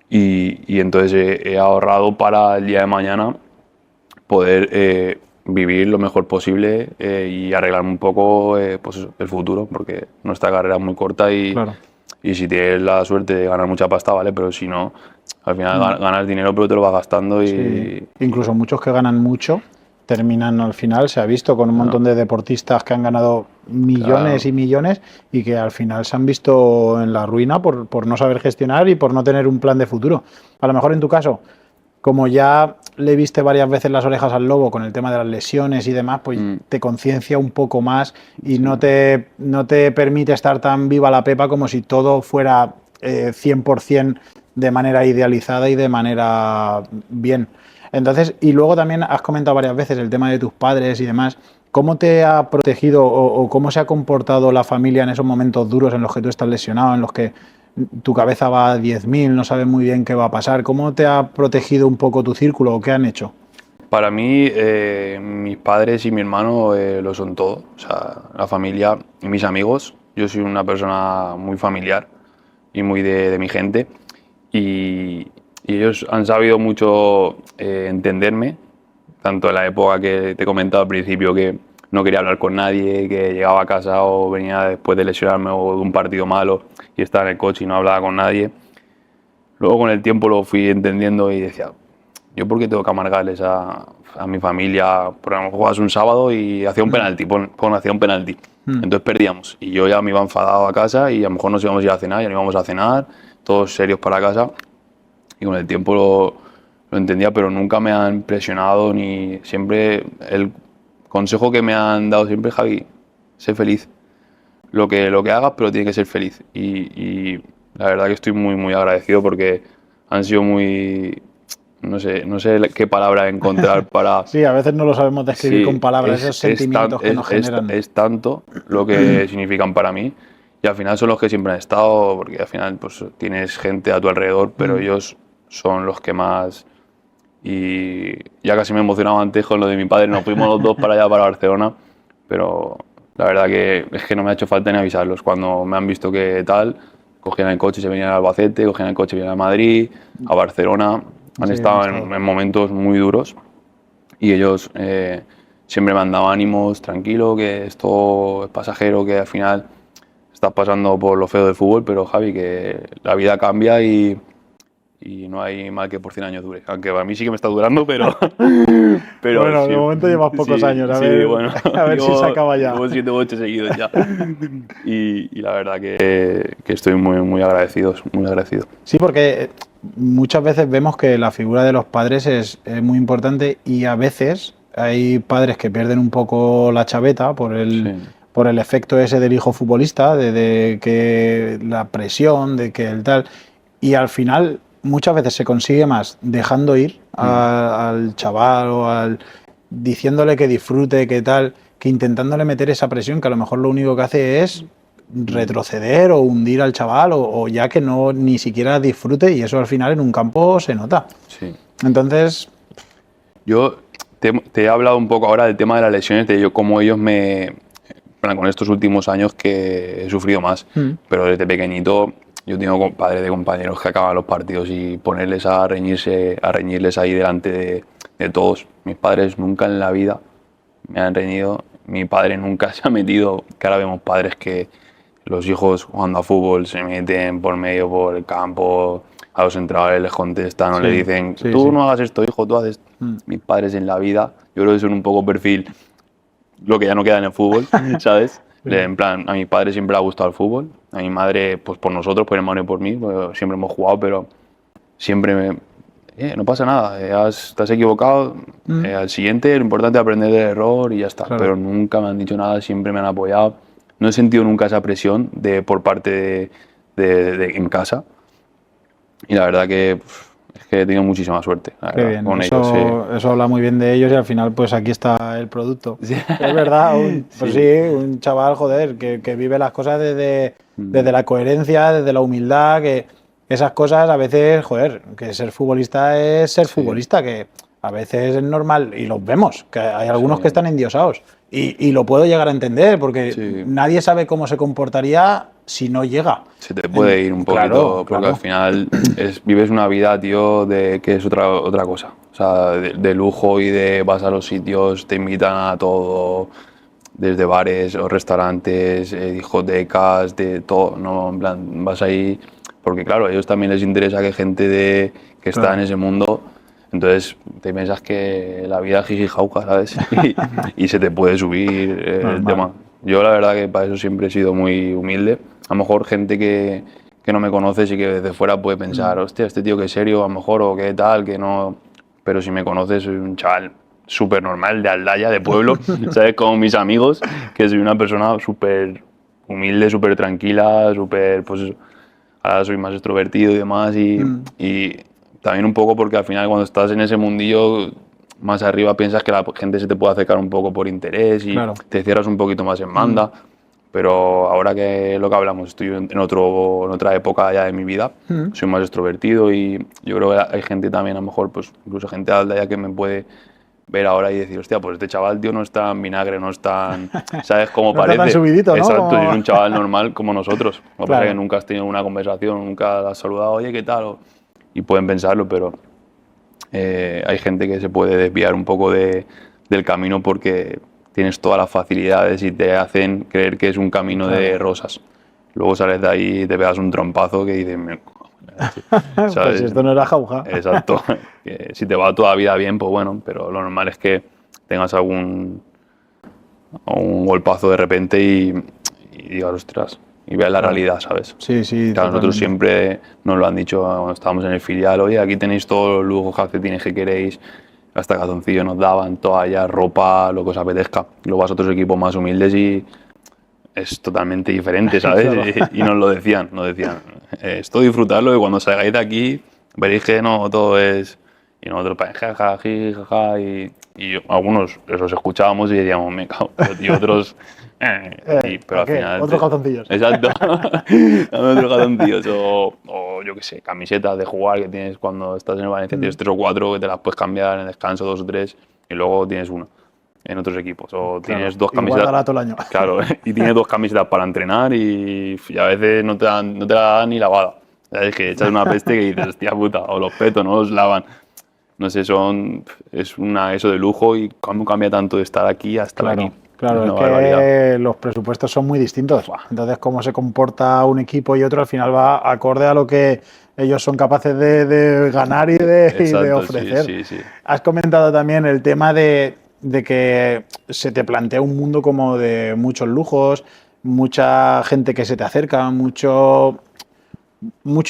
y entonces he ahorrado para el día de mañana poder vivir lo mejor posible y arreglarme un poco pues el futuro, porque nuestra carrera es muy corta y si tienes la suerte de ganar mucha pasta, vale, pero si no, al final ganas dinero pero te lo vas gastando y... Sí. Incluso muchos que ganan mucho terminan al final, se ha visto con un montón de deportistas que han ganado millones y millones y que al final se han visto en la ruina por no saber gestionar y por no tener un plan de futuro. A lo mejor en tu caso, como ya le viste varias veces las orejas al lobo con el tema de las lesiones y demás, pues te conciencia un poco más y no te permite estar tan viva la pepa como si todo fuera 100% de manera idealizada y de manera bien. Entonces, y luego también has comentado varias veces el tema de tus padres y demás. ¿Cómo te ha protegido o cómo se ha comportado la familia en esos momentos duros en los que tú estás lesionado, en los que tu cabeza va a 10.000, no sabes muy bien qué va a pasar? ¿Cómo te ha protegido un poco tu círculo o qué han hecho? Para mí, mis padres y mi hermano lo son todo. O sea, la familia y mis amigos. Yo soy una persona muy familiar y muy de mi gente. Y ellos han sabido mucho entenderme, tanto en la época que te he comentado al principio, que no quería hablar con nadie, que llegaba a casa o venía después de lesionarme o de un partido malo y estaba en el coche y no hablaba con nadie. Luego con el tiempo lo fui entendiendo y decía, ¿yo por qué tengo que amargarles a mi familia? Porque a lo mejor juegas un sábado y hacía un penalti, hacía un penalti. Entonces perdíamos y yo ya me iba enfadado a casa y a lo mejor nos íbamos a ir a cenar, ya no íbamos a cenar, todos serios para casa. Y con el tiempo lo entendía, pero nunca me han presionado ni siempre el consejo que me han dado siempre, Javi, sé feliz. Lo que hagas, pero tiene que ser feliz. Y la verdad que estoy muy, muy agradecido porque han sido muy... No sé qué palabra encontrar para... Sí, a veces no lo sabemos describir con palabras, esos sentimientos que nos generan. Es tanto lo que significan para mí y al final son los que siempre han estado, porque al final pues tienes gente a tu alrededor, pero ellos son los que más... Y ya casi me emocionaba antes con lo de mi padre, nos fuimos los dos para allá, para Barcelona, pero la verdad que es que no me ha hecho falta ni avisarlos. Cuando me han visto que tal, cogían el coche y se venían a Albacete, cogían el coche y venían a Madrid, a Barcelona. Han estado en momentos muy duros y ellos siempre me han dado ánimos, tranquilo, que esto es pasajero, que al final estás pasando por lo feo del fútbol, pero Javi, que la vida cambia y no hay mal que por 100 años dure. Aunque para mí sí que me está durando, pero bueno, sí, de momento llevas pocos años, a ver si se acaba ya. Llevo 7 u 8 seguidos ya. Y la verdad que estoy muy, muy agradecido, muy agradecido. Sí, porque muchas veces vemos que la figura de los padres es muy importante y a veces hay padres que pierden un poco la chaveta por el efecto ese del hijo futbolista, de que la presión, de que el tal, y al final muchas veces se consigue más dejando ir al chaval o diciéndole que disfrute, que tal, que intentándole meter esa presión que a lo mejor lo único que hace es retroceder o hundir al chaval o ya que no ni siquiera disfrute, y eso al final en un campo se nota. Sí. Entonces... Yo te he hablado un poco ahora del tema de las lesiones, de cómo ellos con estos últimos años que he sufrido más, pero desde pequeñito yo tengo padres de compañeros que acaban los partidos y ponerles a reñirles ahí delante de todos. Mis padres nunca en la vida me han reñido, mi padre nunca se ha metido, que ahora vemos padres que los hijos jugando a fútbol se meten por medio, por el campo, a los entrenadores les contestan o le dicen, tú no hagas esto, hijo, tú haces... Mis padres en la vida, yo creo que son un poco perfil, lo que ya no queda en el fútbol, ¿sabes? En plan, a mi padre siempre le ha gustado el fútbol, a mi madre, pues por nosotros, por mi hermano y por mí, pues, siempre hemos jugado, pero siempre no pasa nada, te has equivocado, al siguiente lo importante es aprender del error y ya está, pero nunca me han dicho nada, siempre me han apoyado, no he sentido nunca esa presión por parte de en casa y la verdad que Es que he tenido muchísima suerte, la Qué verdad, bien, con eso, ellos, sí. eso habla muy bien de ellos y al final pues aquí está el producto. Sí. Es verdad, pues Sí. sí, un chaval, joder, que vive las cosas desde la coherencia, desde la humildad, que esas cosas a veces, joder, que ser futbolista es ser Sí, futbolista, que a veces es normal y los vemos, que hay algunos que sí, están endiosados y lo puedo llegar a entender porque sí. nadie sabe cómo se comportaría si no llega. Se te puede ir un Claro, poquito, porque al claro. final vives una vida, tío, de que es otra cosa. O sea, de lujo y de vas a los sitios, te invitan a todo, desde bares o restaurantes, discotecas, de todo, ¿no? En plan, vas ahí, porque claro, a ellos también les interesa que gente que está en Claro. ese mundo, entonces te piensas que la vida es jiji jauja, ¿sabes? Y se te puede subir el Normal. tema. Yo la verdad que para eso siempre he sido muy humilde. A lo mejor gente que no me conoce y que desde fuera puede pensar, hostia, este tío que serio, a lo mejor, o qué tal, que no... Pero si me conoces, soy un chaval súper normal, de aldaya, de pueblo, ¿sabes? Como mis amigos, que soy una persona súper humilde, súper tranquila, súper, pues eso. Ahora soy más extrovertido y demás, y también un poco porque al final cuando estás en ese mundillo más arriba piensas que la gente se te puede acercar un poco por interés y Claro. te cierras un poquito más en banda, pero ahora que lo que hablamos, estoy en otra época ya de mi vida, soy más extrovertido y yo creo que hay gente también, a lo mejor, pues incluso gente de aldea que me puede ver ahora y decir, hostia, pues este chaval, tío, no es tan vinagre, no es tan, ¿sabes cómo No está tan parece? subidito, ¿no? Exacto, y es un chaval normal como nosotros. Lo que pasa es que Claro. nunca has tenido una conversación, nunca le has saludado, oye, ¿qué tal? Y pueden pensarlo, pero hay gente que se puede desviar un poco del camino porque tienes todas las facilidades y te hacen creer que es un camino de Claro. rosas. Luego sales de ahí y te pegas un trompazo que dices, Pues ¿sabes? esto no era jauja. Exacto. Que si te va toda la vida bien, pues bueno, pero lo normal es que tengas un golpazo de repente y digas, ostras, y veas la Claro. realidad, ¿sabes? Sí, sí, Claro, nosotros totalmente. siempre nos lo han dicho cuando estábamos en el filial, oye, aquí tenéis todos los lujos, calcetines que queréis, hasta calzoncillos nos daban, toallas, ropa, lo que os apetezca. Luego vas a otros equipos más humildes y es totalmente diferente, ¿sabes? Claro. Y nos decían, esto disfrutarlo y cuando salgáis de aquí veréis que no todo es... Y nosotros, jaja, jaja, algunos los escuchábamos y decíamos, me cago, y otros, pero ¿Para al qué? final... Otros calzoncillos. Exacto, dame otros calzoncillos o yo qué sé, camisetas de jugar que tienes cuando estás en el Valencia, tienes 3 o 4 que te las puedes cambiar en el descanso, 2 o 3, y luego tienes una en otros equipos. O Claro. tienes dos Y camisetas. guárdala todo el año. Claro, y tienes 2 camisetas para entrenar y a veces no te la dan ni lavada. Es que echas una peste que dices, hostia puta, o los petos, no los lavan. No sé, eso de lujo y cómo cambia tanto de estar aquí a estar aquí. Claro, claro, es Una barbaridad. que los presupuestos son muy distintos. Entonces, cómo se comporta un equipo y otro al final va acorde a lo que ellos son capaces de ganar y de Exacto, sí, ofrecer. sí, sí. Has comentado también el tema de que se te plantea un mundo como de muchos lujos, mucha gente que se te acerca, mucho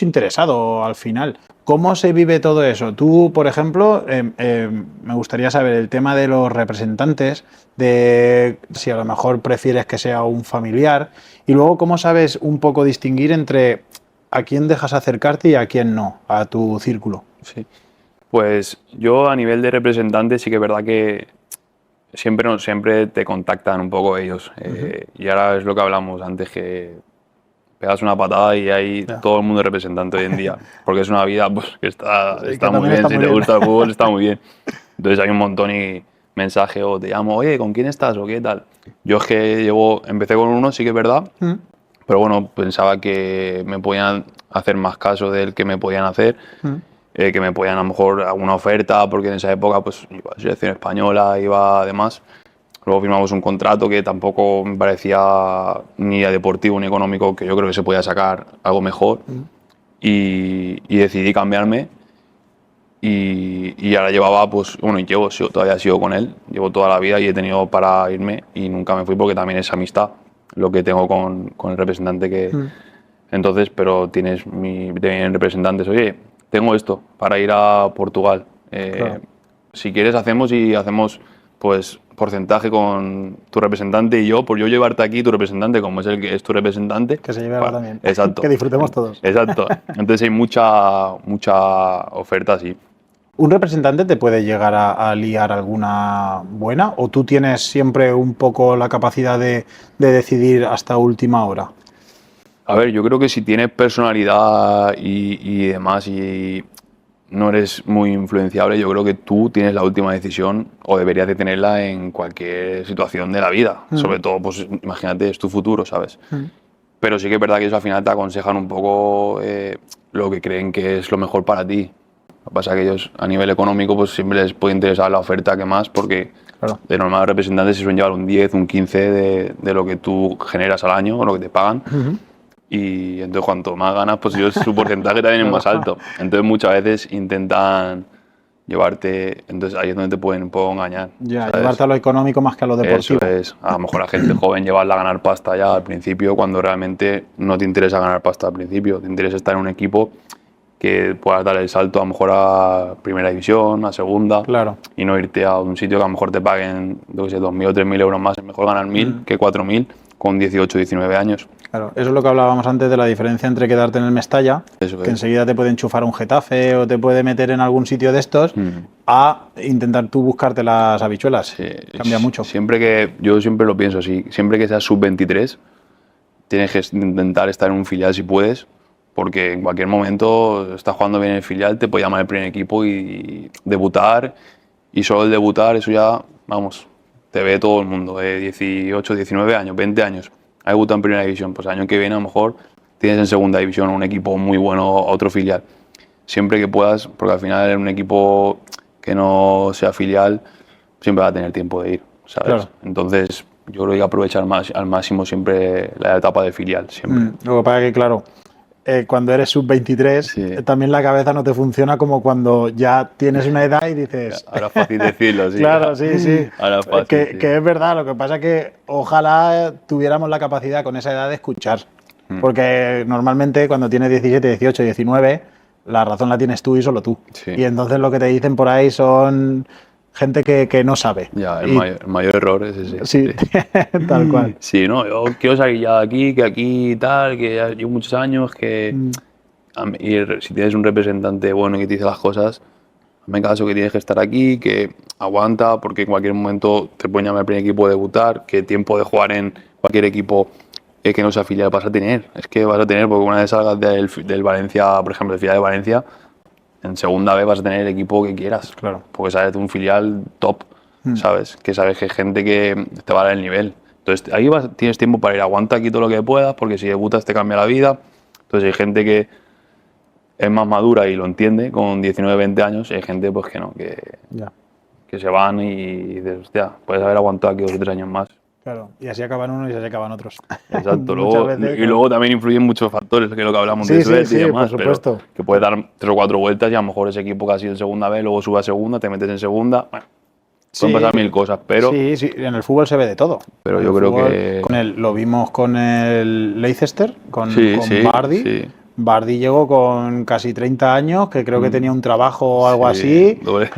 interesado al final. ¿Cómo se vive todo eso? Tú, por ejemplo, me gustaría saber el tema de los representantes, de si a lo mejor prefieres que sea un familiar, y luego cómo sabes un poco distinguir entre a quién dejas acercarte y a quién no, a tu círculo. Sí. Pues yo a nivel de representante sí que es verdad que siempre te contactan un poco ellos. Y ahora es lo que hablamos antes, que pegas una patada y hay Ya. todo el mundo representante hoy en día, porque es una vida pues, que está, Sí, que está muy también bien, está si muy te bien. gusta el fútbol está muy bien. Entonces hay un montón y mensaje o te llamo, oye, ¿con quién estás o qué tal? Yo es que empecé con uno, sí que es verdad, Mm, pero bueno, pensaba que me podían hacer más caso del que me podían hacer, mm, que me podían a lo mejor alguna oferta, porque en esa época pues iba a selección española, iba además. Luego firmamos un contrato que tampoco me parecía ni deportivo ni económico, que yo creo que se podía sacar algo mejor. Y decidí cambiarme. Y ahora llevaba, pues, bueno, todavía sigo con él, llevo toda la vida y he tenido para irme y nunca me fui porque también es amistad lo que tengo con el representante que... mm. Entonces, pero te vienen representantes, oye, tengo esto para ir a Portugal. Claro. Si quieres hacemos y hacemos, pues porcentaje con tu representante y yo, por yo llevarte aquí, tu representante, como es el que es tu representante. Que se lleve algo también. Exacto. Que disfrutemos todos. Exacto. Entonces hay mucha oferta así. ¿Un representante te puede llegar a liar alguna buena? ¿O tú tienes siempre un poco la capacidad de decidir hasta última hora? A ver, yo creo que si tienes personalidad y demás y no eres muy influenciable, yo creo que tú tienes la última decisión o deberías de tenerla en cualquier situación de la vida. Sobre todo, pues imagínate, es tu futuro, ¿sabes? Pero sí que es verdad que ellos al final te aconsejan un poco lo que creen que es lo mejor para ti. Lo que pasa es que ellos a nivel económico pues siempre les puede interesar la oferta que más porque Claro. de normal representantes se suelen llevar un 10, un 15 de lo que tú generas al año o lo que te pagan. Y entonces cuanto más ganas, pues ellos, su porcentaje también es más alto. Entonces muchas veces intentan llevarte, entonces ahí es donde te pueden un poco engañar. Ya, ¿sabes? llevarte a lo económico más que a lo deportivo. Eso es, a lo mejor la gente joven llevarla a ganar pasta ya al principio cuando realmente no te interesa ganar pasta al principio, te interesa estar en un equipo que puedas dar el salto a lo mejor a primera división, a segunda, Claro. y no irte a un sitio que a lo mejor te paguen, yo que sé, 2.000 o 3.000 euros más, es mejor ganar 1.000 que 4.000 con 18 19 años. Claro, eso es lo que hablábamos antes de la diferencia entre quedarte en el Mestalla, Eso que es. enseguida te puede enchufar un Getafe o te puede meter en algún sitio de estos, a intentar tú buscarte las habichuelas. Sí, Cambia mucho. Yo siempre lo pienso así, siempre que seas sub-23, tienes que intentar estar en un filial si puedes, porque en cualquier momento estás jugando bien en el filial, te puede llamar el primer equipo y debutar, y solo el debutar, eso ya, vamos, te ve todo el mundo, 18, 19 años, 20 años, ha debutado en primera división, pues el año que viene a lo mejor tienes en segunda división un equipo muy bueno, otro filial, siempre que puedas, porque al final en un equipo que no sea filial, siempre va a tener tiempo de ir, ¿sabes? Claro. Entonces, yo creo que hay que aprovechar al máximo siempre la etapa de filial, siempre. Lo que pasa es que, claro, cuando eres sub-23, Sí. también la cabeza no te funciona como cuando ya tienes una edad y dices... Ahora es fácil decirlo, sí. Claro, sí. Ahora es fácil, sí. Que es verdad, lo que pasa es que ojalá tuviéramos la capacidad con esa edad de escuchar. Porque normalmente cuando tienes 17, 18, 19, la razón la tienes tú y solo tú. Sí. Y entonces lo que te dicen por ahí son gente que no sabe. Ya, el Y- mayor error es ese. Sí, tal cual. Sí, no, yo quiero salir ya de aquí, que aquí tal, que ya llevo muchos años, que... si tienes un representante bueno que te dice las cosas, hazme caso que tienes que estar aquí, que aguanta, porque en cualquier momento te pueden llamar al primer equipo a debutar, que tiempo de jugar en cualquier equipo que no sea filial vas a tener. Es que vas a tener, porque una vez salgas del Valencia, por ejemplo, del filial de Valencia, en segunda vez vas a tener el equipo que quieras. Claro. Porque sales de un filial top, ¿sabes? Que sabes que hay gente que te va a dar el nivel. Entonces ahí tienes tiempo para ir, aguanta aquí todo lo que puedas, porque si debutas te cambia la vida. Entonces hay gente que es más madura y lo entiende con 19, 20 años, y hay gente pues que no, Ya, que se van y dices, hostia, puedes haber aguantado aquí 2 o 3 años más. claro. Y así acaban unos y así acaban otros. Exacto. Muchas veces, Y luego también influyen muchos factores, que es lo que hablamos de Sí, suerte sí, y demás, por supuesto. pero que puedes dar 3 o 4 vueltas y a lo mejor ese equipo que ha sido en segunda vez, luego sube a segunda, te metes en segunda. Bueno, pueden pasar mil cosas, pero Sí, en el fútbol se ve de todo. Pero En yo el creo fútbol, que- lo vimos con el Leicester, con Vardy. sí. Vardy llegó con casi 30 años, que creo que tenía un trabajo o algo así. Doble.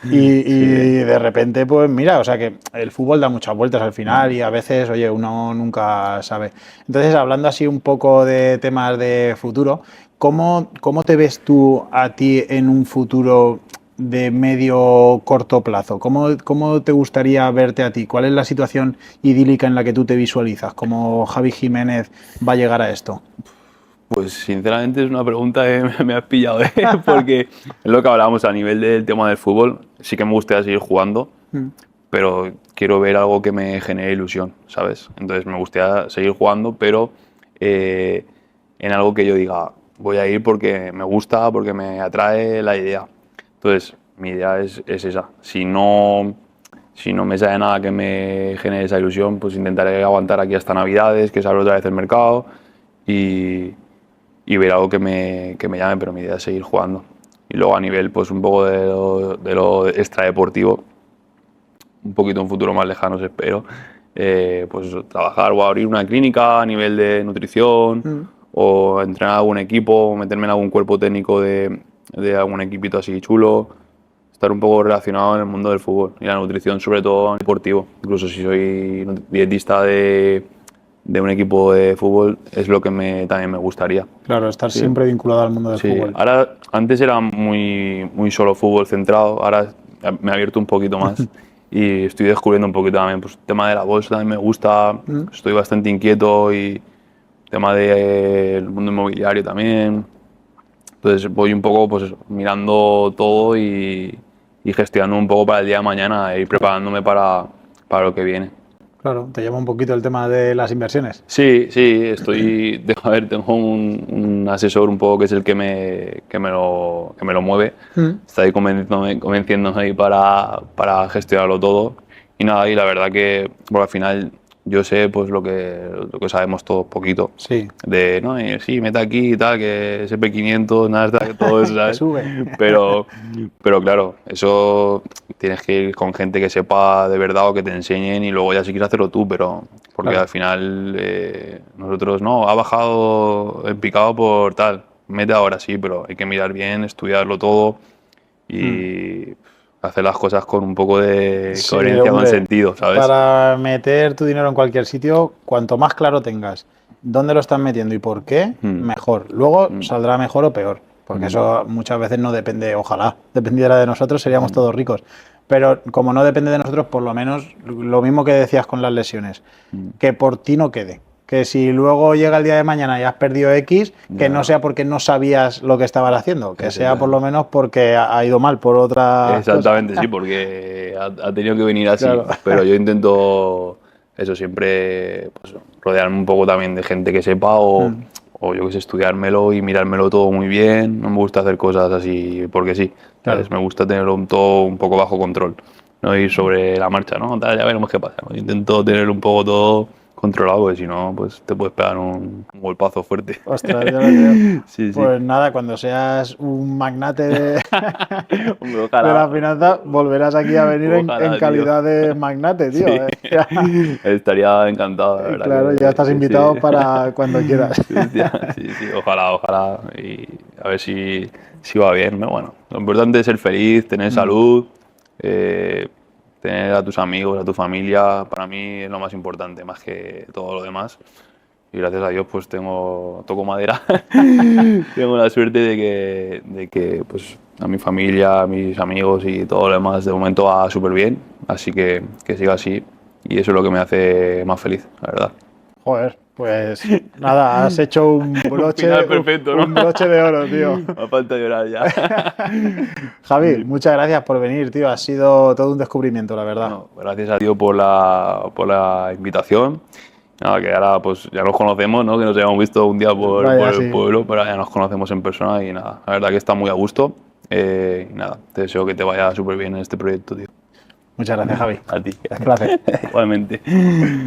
Y de repente, pues mira, o sea que el fútbol da muchas vueltas al final y a veces, oye, uno nunca sabe. Entonces, hablando así un poco de temas de futuro, ¿cómo te ves tú a ti en un futuro de medio corto plazo? ¿Cómo te gustaría verte a ti? ¿Cuál es la situación idílica en la que tú te visualizas? ¿Cómo Javi Jiménez va a llegar a esto? Pues sinceramente es una pregunta que me has pillado, porque es lo que hablábamos a nivel del tema del fútbol. Sí que me gustaría seguir jugando, pero quiero ver algo que me genere ilusión, ¿sabes? Entonces me gustaría seguir jugando, pero en algo que yo diga, voy a ir porque me gusta, porque me atrae la idea. Entonces, mi idea es esa. Si no me sale nada que me genere esa ilusión, pues intentaré aguantar aquí hasta Navidades, que se abra otra vez el mercado y ver algo que me llame, pero mi idea es seguir jugando. Y luego a nivel, pues un poco de lo extradeportivo, un poquito en futuro más lejano, espero, pues eso, trabajar o abrir una clínica a nivel de nutrición, o entrenar a algún equipo, o meterme en algún cuerpo técnico de algún equipito así chulo, estar un poco relacionado en el mundo del fútbol y la nutrición, sobre todo en el deportivo. Incluso si soy dietista de un equipo de fútbol, es lo que también me gustaría. Claro, estar siempre vinculado al mundo del Sí, fútbol. ahora, antes era muy solo fútbol centrado, ahora me he abierto un poquito más y estoy descubriendo un poquito también, pues el tema de la bolsa también me gusta, estoy bastante inquieto y el tema del mundo inmobiliario también. Entonces voy un poco pues eso, mirando todo y gestionando un poco para el día de mañana e ir preparándome para lo que viene. Claro, te llama un poquito el tema de las inversiones. Sí, tengo un asesor un poco que es el que me lo mueve. Está ahí convenciéndome ahí para gestionarlo todo. Y nada, y la verdad que bueno, al final yo sé pues lo que sabemos todos poquito. Sí. De, no, sí, mete aquí y tal, que SP500, nada, todo eso, ¿sabes? Sube. Pero claro, eso tienes que ir con gente que sepa de verdad o que te enseñen y luego ya si quieres hacerlo tú, pero porque Claro. al final nosotros no, ha bajado en picado por tal, mete ahora sí, pero hay que mirar bien, estudiarlo todo y hacer las cosas con un poco de Sí, coherencia, con hombre, sentido, ¿sabes? para meter tu dinero en cualquier sitio, cuanto más claro tengas dónde lo estás metiendo y por qué, mejor. Luego saldrá mejor o peor, porque eso muchas veces no depende, ojalá dependiera de nosotros, seríamos todos ricos. Pero como no depende de nosotros, por lo menos lo mismo que decías con las lesiones, que por ti no quede. Que si luego llega el día de mañana y has perdido X, que no sea porque no sabías lo que estabas haciendo, que sea por lo menos porque ha ido mal por otra. Exactamente, sí, porque ha tenido que venir así. Claro. Pero yo intento, eso, siempre pues, rodearme un poco también de gente que sepa o yo que sé, estudiármelo y mirármelo todo muy bien. No me gusta hacer cosas así porque sí, ¿sabes? Me gusta tenerlo todo un poco bajo control, no ir sobre la marcha, ¿no? Tal, ya veremos qué pasa. Intento tener un poco todo controlado, porque si no, pues te puedes pegar un golpazo fuerte. Ostras, ya lo creo. Sí, Pues nada, cuando seas un magnate de Hombre, ojalá. la finanza, volverás aquí a venir Ojalá, en calidad de magnate, tío. Estaría encantado, la verdad. Claro, ya estás invitado para cuando quieras. Sí, ojalá. Y a ver si va bien, ¿no? Bueno, lo importante es ser feliz, tener salud, tener a tus amigos, a tu familia, para mí es lo más importante, más que todo lo demás. Y gracias a Dios pues toco madera, tengo la suerte de que pues a mi familia, a mis amigos y todo lo demás de momento va súper bien, así que siga así y eso es lo que me hace más feliz, la verdad. Joder, pues nada, has hecho un broche, final perfecto, ¿no? un broche de oro, tío. Me falta llorar ya. Javi, muchas gracias por venir, tío. Ha sido todo un descubrimiento, la verdad. Bueno, gracias a Dios por la invitación. Nada, que ahora pues ya nos conocemos, ¿no? Que nos habíamos visto un día por el pueblo, pero ya nos conocemos en persona y nada, la verdad que está muy a gusto. Y nada, te deseo que te vaya súper bien en este proyecto, tío. Muchas gracias, Javi. A ti. Un placer. Igualmente.